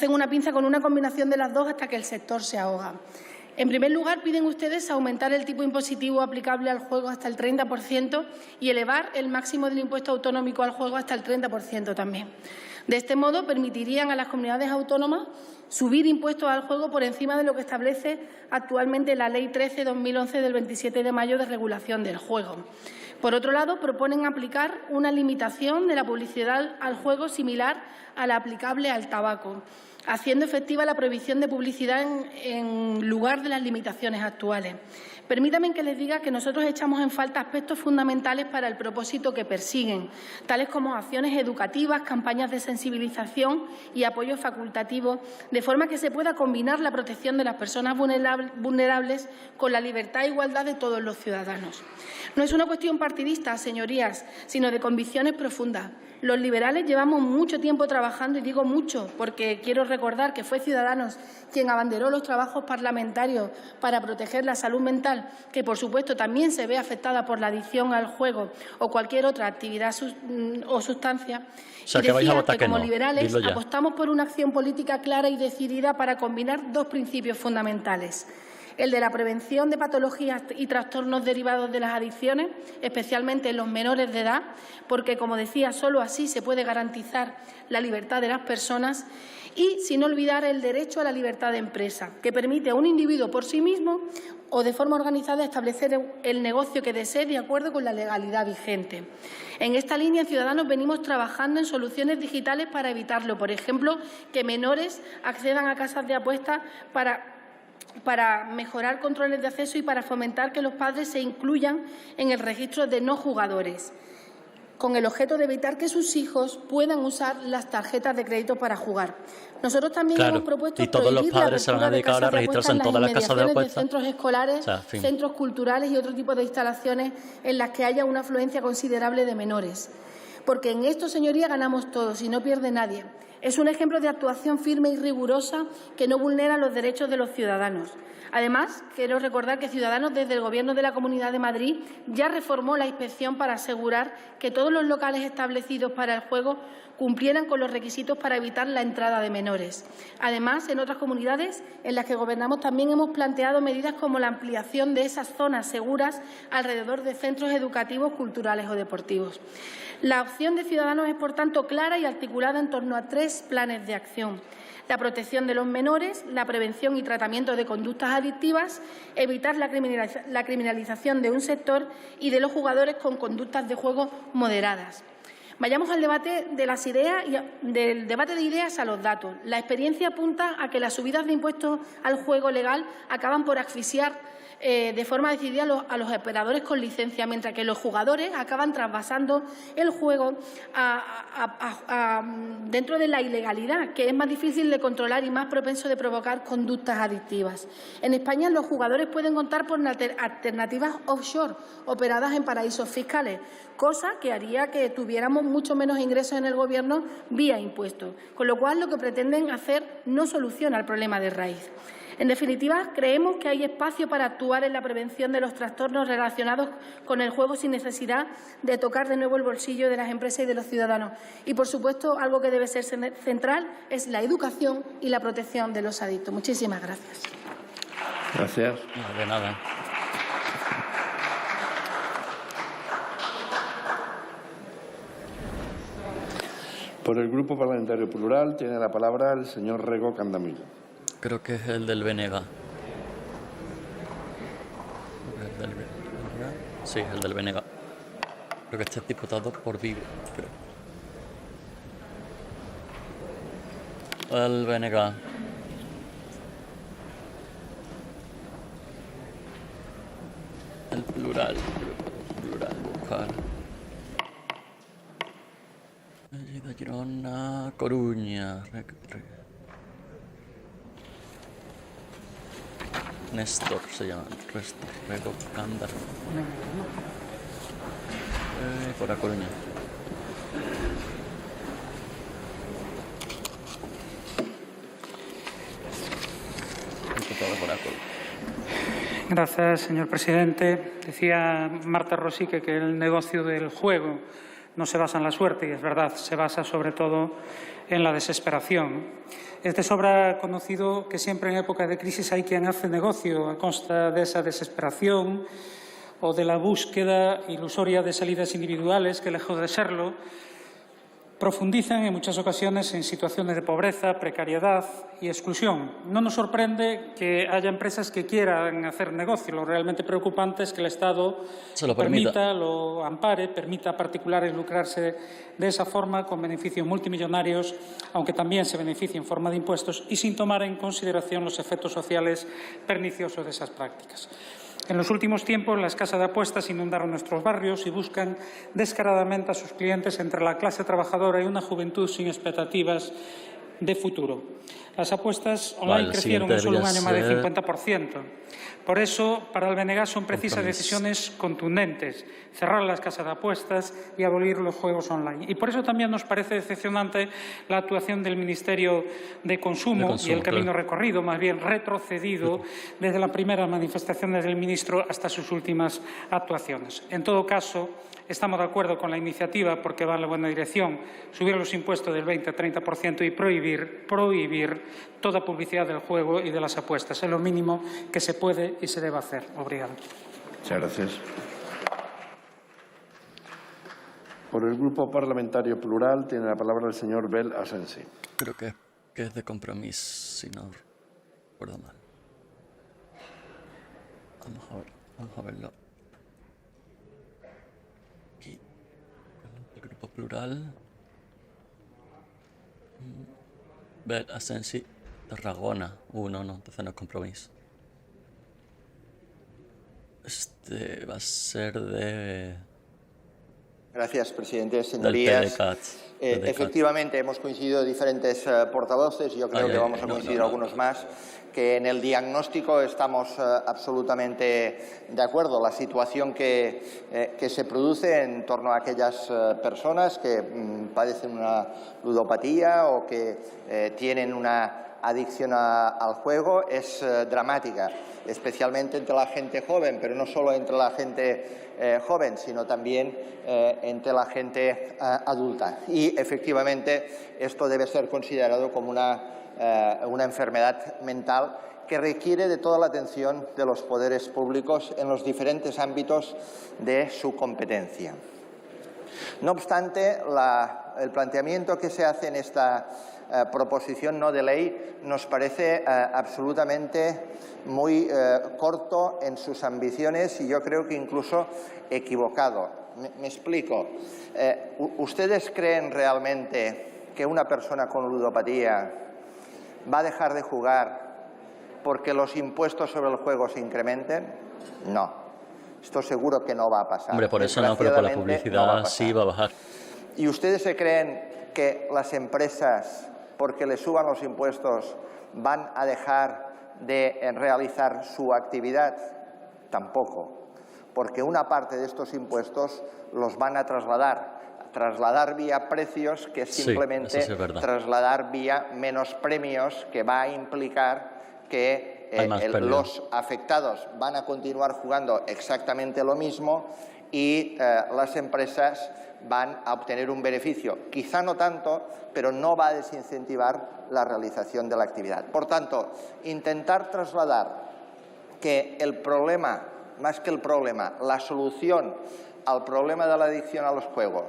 una pinza con una combinación de las dos hasta que el sector se ahoga. En primer lugar, piden ustedes aumentar el tipo impositivo aplicable al juego hasta el 30% y elevar el máximo del impuesto autonómico al juego hasta el 30% también. De este modo, permitirían a las comunidades autónomas subir impuestos al juego por encima de lo que establece actualmente la Ley 13/2011 del 27 de mayo de regulación del juego. Por otro lado, proponen aplicar una limitación de la publicidad al juego similar a la aplicable al tabaco, haciendo efectiva la prohibición de publicidad en lugar de las limitaciones actuales. Permítanme que les diga que nosotros echamos en falta aspectos fundamentales para el propósito que persiguen, tales como acciones educativas, campañas de sensibilización y apoyo facultativo, de forma que se pueda combinar la protección de las personas vulnerables con la libertad e igualdad de todos los ciudadanos. No es una cuestión partidista, señorías, sino de convicciones profundas. Los liberales llevamos mucho tiempo trabajando, y digo mucho porque quiero recordar que fue Ciudadanos quien abanderó los trabajos parlamentarios para proteger la salud mental, que por supuesto también se ve afectada por la adicción al juego o cualquier otra actividad o sustancia. O sea, que vais a votar que como liberales apostamos por una acción política clara y decidida para combinar dos principios fundamentales: el de la prevención de patologías y trastornos derivados de las adicciones, especialmente en los menores de edad, porque, como decía, solo así se puede garantizar la libertad de las personas, y sin olvidar el derecho a la libertad de empresa, que permite a un individuo por sí mismo o de forma organizada establecer el negocio que desee de acuerdo con la legalidad vigente. En esta línea, en Ciudadanos venimos trabajando en soluciones digitales para evitarlo. Por ejemplo, que menores accedan a casas de apuestas para mejorar controles de acceso y para fomentar que los padres se incluyan en el registro de no jugadores, con el objeto de evitar que sus hijos puedan usar las tarjetas de crédito para jugar. Nosotros también hemos propuesto y todos los padres se van a dedicar a registrarse en todas las casas de apuestas, centros escolares, centros culturales y otro tipo de instalaciones en las que haya una afluencia considerable de menores. Porque en esto, señoría, ganamos todos y no pierde nadie. Es un ejemplo de actuación firme y rigurosa que no vulnera los derechos de los ciudadanos. Además, quiero recordar que Ciudadanos, desde el Gobierno de la Comunidad de Madrid, ya reformó la inspección para asegurar que todos los locales establecidos para el juego cumplieran con los requisitos para evitar la entrada de menores. Además, en otras comunidades en las que gobernamos también hemos planteado medidas como la ampliación de esas zonas seguras alrededor de centros educativos, culturales o deportivos. La opción de Ciudadanos es, por tanto, clara y articulada en torno a 3 planes de acción: la protección de los menores, la prevención y tratamiento de conductas adictivas, evitar la criminalización de un sector y de los jugadores con conductas de juego moderadas. Vayamos al debate de las ideas y del debate de ideas a los datos. La experiencia apunta a que las subidas de impuestos al juego legal acaban por asfixiar de forma decidida a los operadores con licencia, mientras que los jugadores acaban trasvasando el juego dentro de la ilegalidad, que es más difícil de controlar y más propenso de provocar conductas adictivas. En España, los jugadores pueden contar con alternativas offshore operadas en paraísos fiscales, cosa que haría que tuviéramos mucho menos ingresos en el Gobierno vía impuestos, con lo cual lo que pretenden hacer no soluciona el problema de raíz. En definitiva, creemos que hay espacio para actuar en la prevención de los trastornos relacionados con el juego sin necesidad de tocar de nuevo el bolsillo de las empresas y de los ciudadanos. Y, por supuesto, algo que debe ser central es la educación y la protección de los adictos. Muchísimas gracias. Gracias. No, de nada. Por el Grupo Parlamentario Plural tiene la palabra el señor Rego Candamil. Creo que es el del Benega. Sí. Sí, el del BNG. Creo que este es diputado por Vigo, creo. El BNG. El plural, buscar. Lleida, Girona, Coruña. Néstor se llama. Rego, Cándaro. Por A Coruña. Diputado por A Coruña. Gracias, señor presidente. Decía Marta Rosique que el negocio del juego no se basa en la suerte, y es verdad, se basa sobre todo en la desesperación. Es de sobra conocido que siempre en época de crisis hay quien hace negocio a costa de esa desesperación o de la búsqueda ilusoria de salidas individuales que, lejos de serlo, profundizan en muchas ocasiones en situaciones de pobreza, precariedad y exclusión. No nos sorprende que haya empresas que quieran hacer negocio. Lo realmente preocupante es que el Estado lo permita, lo ampare, permita a particulares lucrarse de esa forma con beneficios multimillonarios, aunque también se beneficie en forma de impuestos y sin tomar en consideración los efectos sociales perniciosos de esas prácticas. En los últimos tiempos, las casas de apuestas inundaron nuestros barrios y buscan descaradamente a sus clientes entre la clase trabajadora y una juventud sin expectativas de futuro. Las apuestas online crecieron en solo un año más del 50%. Por eso, para el BNG son precisas decisiones contundentes, cerrar las casas de apuestas y abolir los juegos online. Y por eso también nos parece decepcionante la actuación del Ministerio de Consumo y el camino recorrido, más bien retrocedido, desde las primeras manifestaciones del ministro hasta sus últimas actuaciones. En todo caso, estamos de acuerdo con la iniciativa porque va en la buena dirección, subir los impuestos del 20 al 30% y prohibir toda publicidad del juego y de las apuestas. Es lo mínimo que se puede y se debe hacer. Obrigado. Muchas gracias. Por el Grupo Parlamentario Plural tiene la palabra el señor Bel Asensi. Creo que es de Compromís, si no recuerdo mal. Vamos a verlo. Aquí, el Grupo Plural. Bel Asensi, Tarragona. No, entonces no es Compromís. Este va a ser de... Gracias, presidente. Señorías, efectivamente hemos coincidido diferentes portavoces y yo creo que vamos a coincidir algunos más, que en el diagnóstico estamos absolutamente de acuerdo. La situación que se produce en torno a aquellas personas que padecen una ludopatía o que tienen una adicción al juego es dramática, especialmente entre la gente joven, pero no solo entre la gente joven, sino también entre la gente adulta. Y, efectivamente, esto debe ser considerado como una enfermedad mental que requiere de toda la atención de los poderes públicos en los diferentes ámbitos de su competencia. No obstante, el planteamiento que se hace en esta proposición no de ley nos parece absolutamente muy corto en sus ambiciones y yo creo que incluso equivocado. Me explico. ¿Ustedes creen realmente que una persona con ludopatía va a dejar de jugar porque los impuestos sobre el juego se incrementen? No. Esto seguro que no va a pasar. Hombre, por eso no, pero por la publicidad sí va a bajar. ¿Y ustedes se creen que las empresas, porque le suban los impuestos, van a dejar de realizar su actividad? Tampoco, porque una parte de estos impuestos los van a trasladar vía precios, que es simplemente trasladar vía menos premios, que va a implicar que los afectados van a continuar jugando exactamente lo mismo y las empresas van a obtener un beneficio, quizá no tanto, pero no va a desincentivar la realización de la actividad. Por tanto, intentar trasladar que el problema, más que el problema, la solución al problema de la adicción a los juegos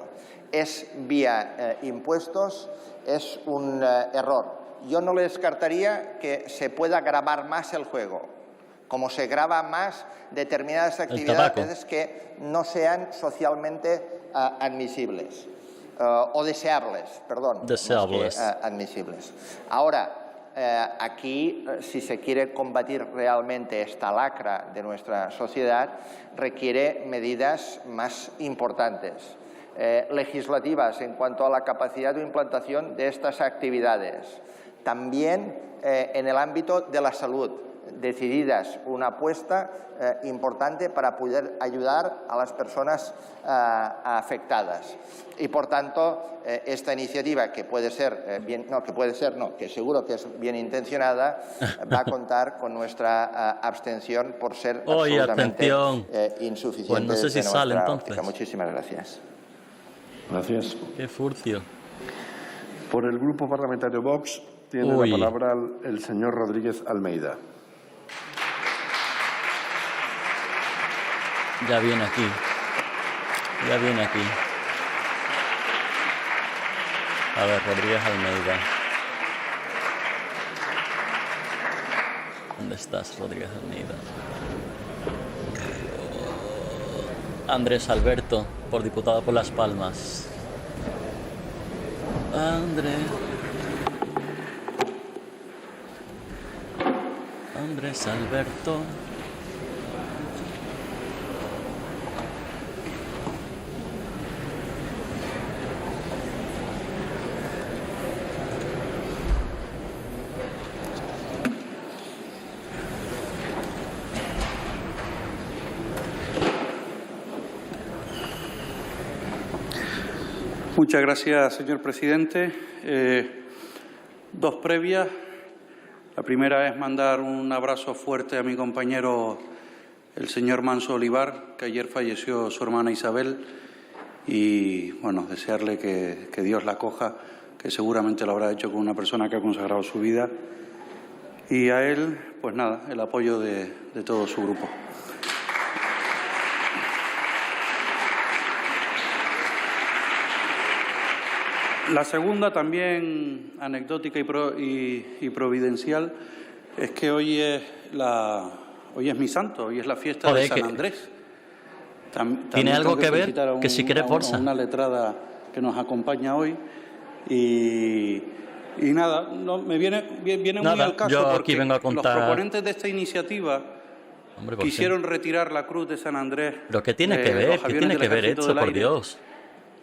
es vía impuestos, es un error. Yo no le descartaría que se pueda gravar más el juego, como se grava más determinadas actividades que no sean socialmente admisibles o deseables, perdón, deseables. Más que, admisibles. Ahora, aquí, si se quiere combatir realmente esta lacra de nuestra sociedad, requiere medidas más importantes, legislativas en cuanto a la capacidad de implantación de estas actividades. También en el ámbito de la salud, decididas, una apuesta importante para poder ayudar a las personas afectadas. Y, por tanto, esta iniciativa, que puede ser que seguro que es bien intencionada, va a contar con nuestra abstención por ser absolutamente insuficiente. Pues no sé si sale entonces. Muchísimas gracias. Gracias. Qué furcio. Por el Grupo Parlamentario Vox tiene la palabra el señor Rodríguez Almeida. Ya viene aquí. Ya viene aquí. A ver, Rodríguez Almeida. ¿Dónde estás, Rodríguez Almeida? Andrés Alberto, por diputado por Las Palmas. Andrés Alberto. Muchas gracias, señor presidente. Dos previas. La primera es mandar un abrazo fuerte a mi compañero, el señor Manso Olivar, que ayer falleció su hermana Isabel, y bueno, desearle que Dios la acoja, que seguramente lo habrá hecho con una persona que ha consagrado su vida. Y a él, pues nada, el apoyo de todo su grupo. La segunda, también anecdótica y providencial, es que hoy es mi santo, hoy es la fiesta de San Andrés. ¿Tiene algo que ver? Que si quiere Forza. Una letrada que nos acompaña hoy y nada, me viene muy al caso, yo aquí porque vengo a contar... los proponentes de esta iniciativa quisieron retirar la cruz de San Andrés. ¿Pero qué tiene que ver? ¿Qué tiene que ver esto, por Dios?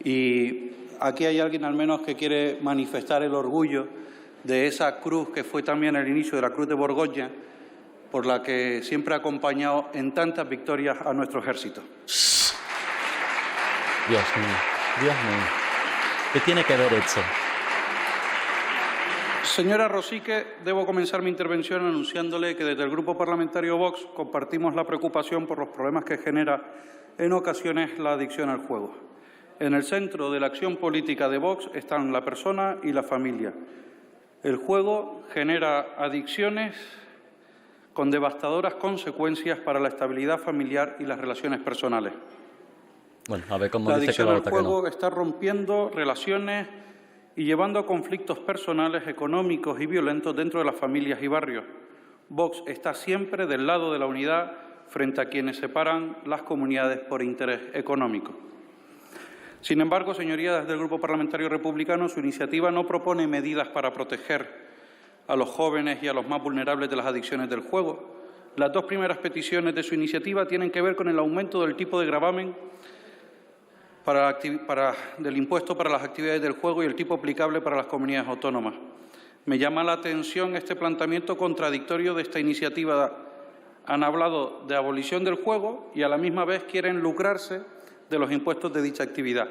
Y aquí hay alguien al menos que quiere manifestar el orgullo de esa cruz que fue también el inicio de la Cruz de Borgoña, por la que siempre ha acompañado en tantas victorias a nuestro ejército. Dios mío, Dios mío. ¿Qué tiene que ver esto? Señora Rosique, debo comenzar mi intervención anunciándole que desde el Grupo Parlamentario Vox compartimos la preocupación por los problemas que genera en ocasiones la adicción al juego. En el centro de la acción política de Vox están la persona y la familia. El juego genera adicciones con devastadoras consecuencias para la estabilidad familiar y las relaciones personales. Bueno, a ver cómo la dice que adicción al juego está rompiendo relaciones y llevando a conflictos personales, económicos y violentos dentro de las familias y barrios. Vox está siempre del lado de la unidad frente a quienes separan las comunidades por interés económico. Sin embargo, señorías, desde el Grupo Parlamentario Republicano, su iniciativa no propone medidas para proteger a los jóvenes y a los más vulnerables de las adicciones del juego. Las dos primeras peticiones de su iniciativa tienen que ver con el aumento del tipo de gravamen del impuesto para las actividades del juego y el tipo aplicable para las comunidades autónomas. Me llama la atención este planteamiento contradictorio de esta iniciativa. Han hablado de abolición del juego y a la misma vez quieren lucrarse de los impuestos de dicha actividad.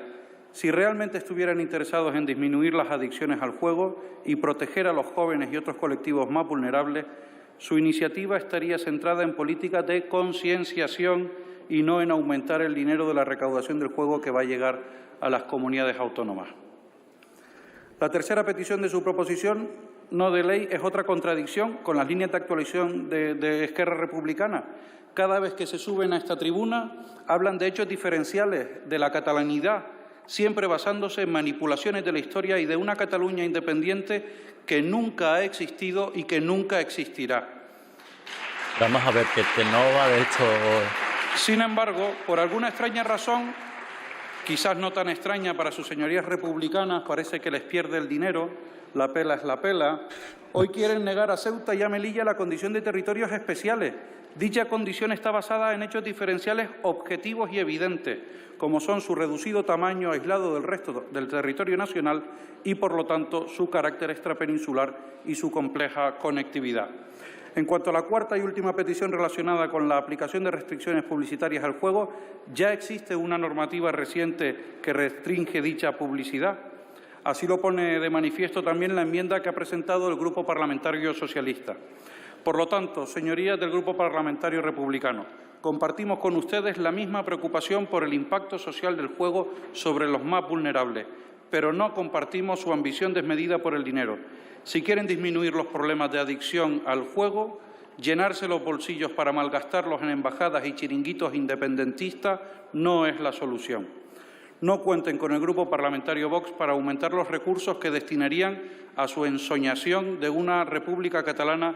Si realmente estuvieran interesados en disminuir las adicciones al juego y proteger a los jóvenes y otros colectivos más vulnerables, su iniciativa estaría centrada en políticas de concienciación y no en aumentar el dinero de la recaudación del juego que va a llegar a las comunidades autónomas. La tercera petición de su proposición no de ley es otra contradicción con las líneas de actualización de Esquerra Republicana. Cada vez que se suben a esta tribuna hablan de hechos diferenciales, de la catalanidad, siempre basándose en manipulaciones de la historia y de una Cataluña independiente que nunca ha existido y que nunca existirá. Vamos a ver que no va, de hecho... Sin embargo, por alguna extraña razón, quizás no tan extraña para sus señorías republicanas, parece que les pierde el dinero, la pela es la pela. Hoy quieren negar a Ceuta y a Melilla la condición de territorios especiales. Dicha condición está basada en hechos diferenciales objetivos y evidentes, como son su reducido tamaño aislado del resto del territorio nacional y, por lo tanto, su carácter extrapeninsular y su compleja conectividad. En cuanto a la cuarta y última petición relacionada con la aplicación de restricciones publicitarias al juego, ya existe una normativa reciente que restringe dicha publicidad. Así lo pone de manifiesto también la enmienda que ha presentado el Grupo Parlamentario Socialista. Por lo tanto, señorías del Grupo Parlamentario Republicano, compartimos con ustedes la misma preocupación por el impacto social del juego sobre los más vulnerables, pero no compartimos su ambición desmedida por el dinero. Si quieren disminuir los problemas de adicción al juego, llenarse los bolsillos para malgastarlos en embajadas y chiringuitos independentistas no es la solución. No cuenten con el Grupo Parlamentario Vox para aumentar los recursos que destinarían a su ensoñación de una República Catalana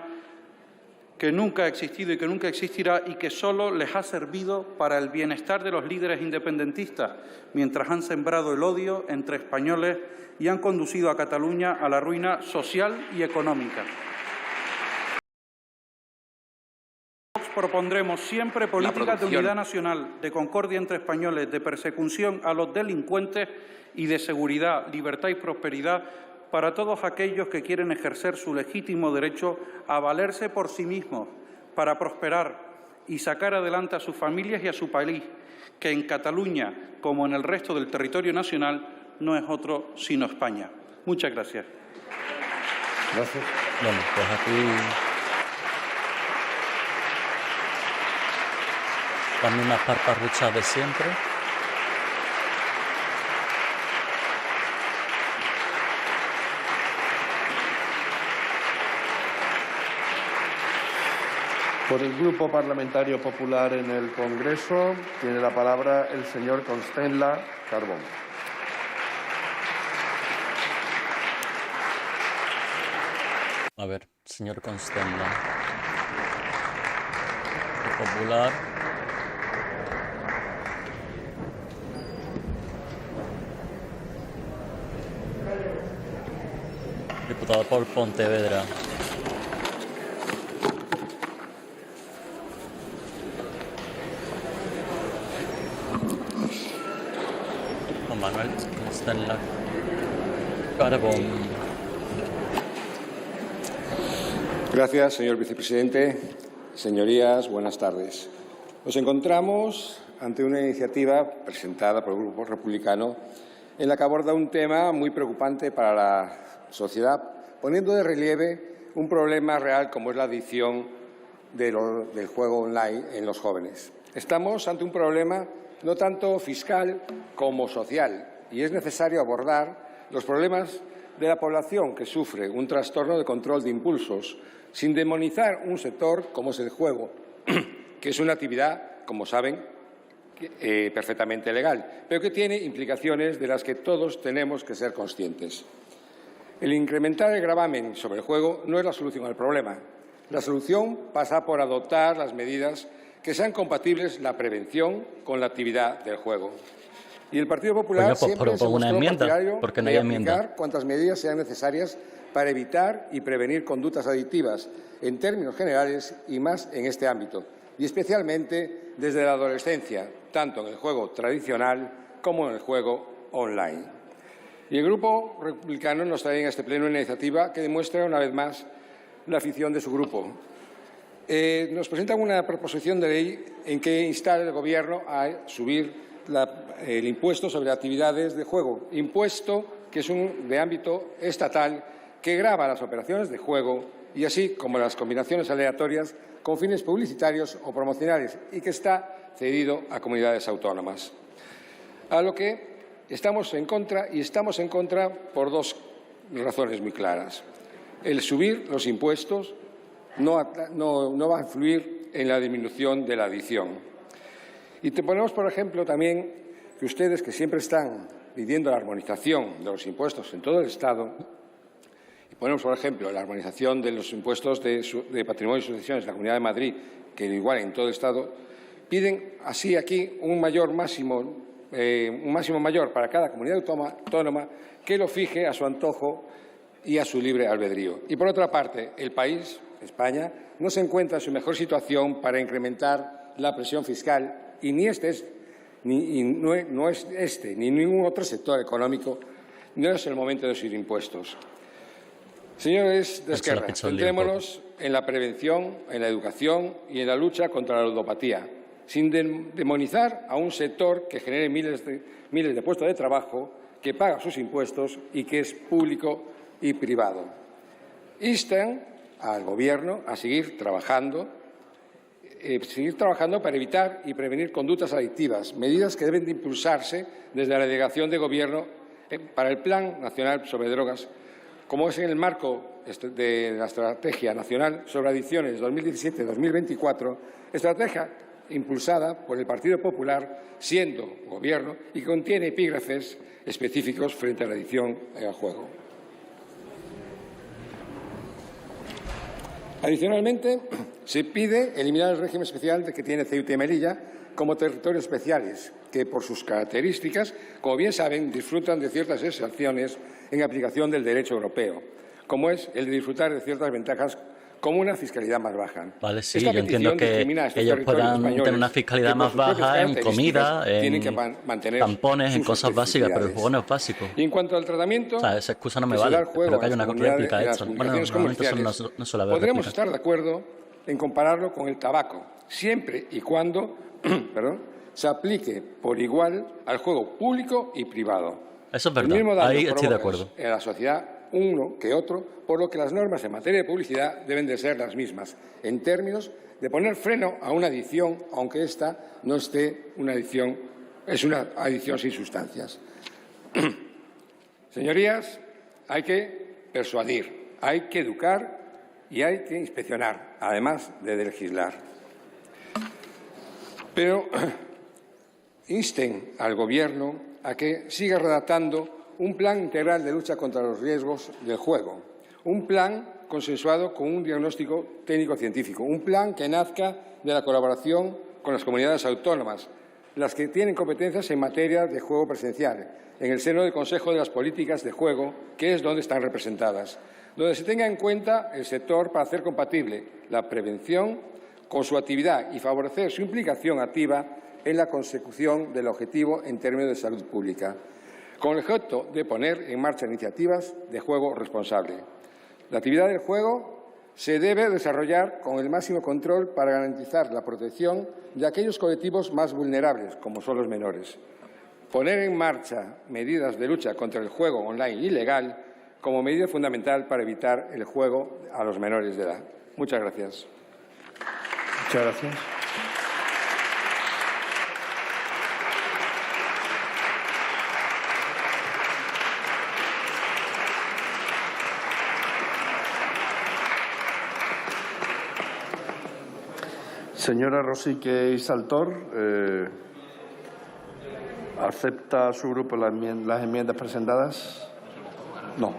que nunca ha existido y que nunca existirá y que solo les ha servido para el bienestar de los líderes independentistas, mientras han sembrado el odio entre españoles y han conducido a Cataluña a la ruina social y económica. Propondremos siempre políticas de unidad nacional, de concordia entre españoles, de persecución a los delincuentes y de seguridad, libertad y prosperidad para todos aquellos que quieren ejercer su legítimo derecho a valerse por sí mismos, para prosperar y sacar adelante a sus familias y a su país, que en Cataluña, como en el resto del territorio nacional, no es otro sino España. Muchas gracias. Gracias. Bueno, pues aquí las mismas parparruchas de siempre. Por el Grupo Parlamentario Popular en el Congreso tiene la palabra el señor Constenla Carbón. A ver, señor Constenla. Popular. Diputado por Pontevedra. Juan Manuel Constenla Carbón. Gracias, señor vicepresidente. Señorías, buenas tardes. Nos encontramos ante una iniciativa presentada por el Grupo Republicano en la que aborda un tema muy preocupante para la sociedad, poniendo de relieve un problema real como es la adicción del juego online en los jóvenes. Estamos ante un problema no tanto fiscal como social y es necesario abordar los problemas de la población que sufre un trastorno de control de impulsos sin demonizar un sector como es el juego, que es una actividad, como saben, perfectamente legal, pero que tiene implicaciones de las que todos tenemos que ser conscientes. El incrementar el gravamen sobre el juego no es la solución al problema. La solución pasa por adoptar las medidas que sean compatibles la prevención con la actividad del juego. Y el Partido Popular siempre se mostró partidario de aplicar cuantas medidas sean necesarias para evitar y prevenir conductas adictivas en términos generales y más en este ámbito, y especialmente desde la adolescencia, tanto en el juego tradicional como en el juego online. Y el Grupo Republicano nos trae en este pleno una iniciativa que demuestra una vez más la afición de su grupo. Nos presentan una proposición de ley en que instar al Gobierno a subir el impuesto sobre actividades de juego, impuesto que es de ámbito estatal que grava las operaciones de juego y así como las combinaciones aleatorias con fines publicitarios o promocionales y que está cedido a comunidades autónomas. A lo que estamos en contra, y estamos en contra por dos razones muy claras. El subir los impuestos no va a influir en la disminución de la adicción. Y te ponemos, por ejemplo, también que ustedes, que siempre están pidiendo la armonización de los impuestos en todo el Estado, Ponemos, por ejemplo, la armonización de los impuestos de patrimonio y sucesiones en la Comunidad de Madrid, que igual en todo el Estado, piden así aquí un máximo mayor para cada comunidad autónoma que lo fije a su antojo y a su libre albedrío. Y, por otra parte, el país, España, no se encuentra en su mejor situación para incrementar la presión fiscal y no es este ni ningún otro sector económico, no es el momento de subir impuestos. Señores de Esquerra, centrémonos en la prevención, en la educación y en la lucha contra la ludopatía, sin demonizar a un sector que genere miles de puestos de trabajo, que paga sus impuestos y que es público y privado. Instan al Gobierno a seguir trabajando para evitar y prevenir conductas adictivas, medidas que deben de impulsarse desde la Delegación de Gobierno para el Plan Nacional sobre Drogas, como es en el marco de la Estrategia Nacional sobre Adicciones 2017-2024, estrategia impulsada por el Partido Popular, siendo Gobierno, y que contiene epígrafes específicos frente a la adicción al juego. Adicionalmente, se pide eliminar el régimen especial que tiene Ceuta y Melilla como territorios especiales, que por sus características, como bien saben, disfrutan de ciertas excepciones en aplicación del derecho europeo, como es el de disfrutar de ciertas ventajas como una fiscalidad más baja. Vale, sí, yo entiendo que ellos puedan tener una fiscalidad más baja en comida, en tampones, en cosas básicas, pero el juego no es básico. Y en cuanto al tratamiento, o sea, esa excusa no me vale, pero que haya una réplica hecha. Bueno, normalmente eso no suele haber podremos réplica. estar de acuerdo en compararlo con el tabaco, siempre y cuando se aplique por igual al juego público y privado. Eso es verdad, ahí estoy de acuerdo. En la sociedad uno que otro, por lo que las normas en materia de publicidad deben de ser las mismas, en términos de poner freno a una adicción, aunque esta no esté una adicción, es una adicción sin sustancias. Señorías, hay que persuadir, hay que educar y hay que inspeccionar, además de legislar. Pero insten al Gobierno a que siga redactando un plan integral de lucha contra los riesgos del juego, un plan consensuado con un diagnóstico técnico-científico, un plan que nazca de la colaboración con las comunidades autónomas, las que tienen competencias en materia de juego presencial, en el seno del Consejo de las Políticas de Juego, que es donde están representadas, donde se tenga en cuenta el sector para hacer compatible la prevención con su actividad y favorecer su implicación activa en la consecución del objetivo en términos de salud pública, con el objeto de poner en marcha iniciativas de juego responsable. La actividad del juego se debe desarrollar con el máximo control para garantizar la protección de aquellos colectivos más vulnerables, como son los menores. Poner en marcha medidas de lucha contra el juego online ilegal como medida fundamental para evitar el juego a los menores de edad. Muchas gracias. Muchas gracias. Señora Rosique y Saltor, ¿acepta su grupo las enmiendas presentadas? No.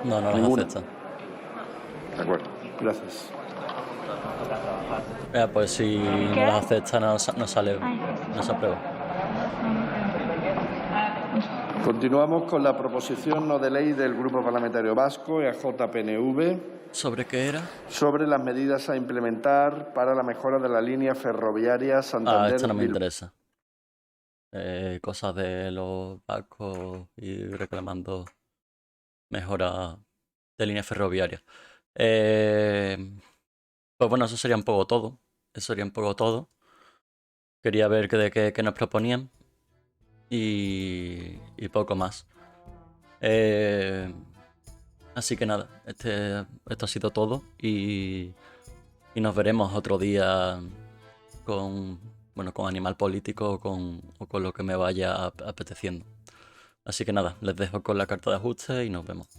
No las acepta. De acuerdo, gracias. Pues si no las acepta no sale, no se aprueba. Continuamos con la proposición no de ley del Grupo Parlamentario Vasco, EAJ-PNV. ¿Sobre qué era? Sobre las medidas a implementar para la mejora de la línea ferroviaria Santander. Esto no me interesa. Cosas de los vascos y reclamando mejora de línea ferroviaria. Pues bueno, eso sería un poco todo. Quería ver qué nos proponían y poco más. Así que nada, esto ha sido todo y nos veremos otro día con Animal Político o con lo que me vaya apeteciendo. Así que nada, les dejo con la carta de ajuste y nos vemos.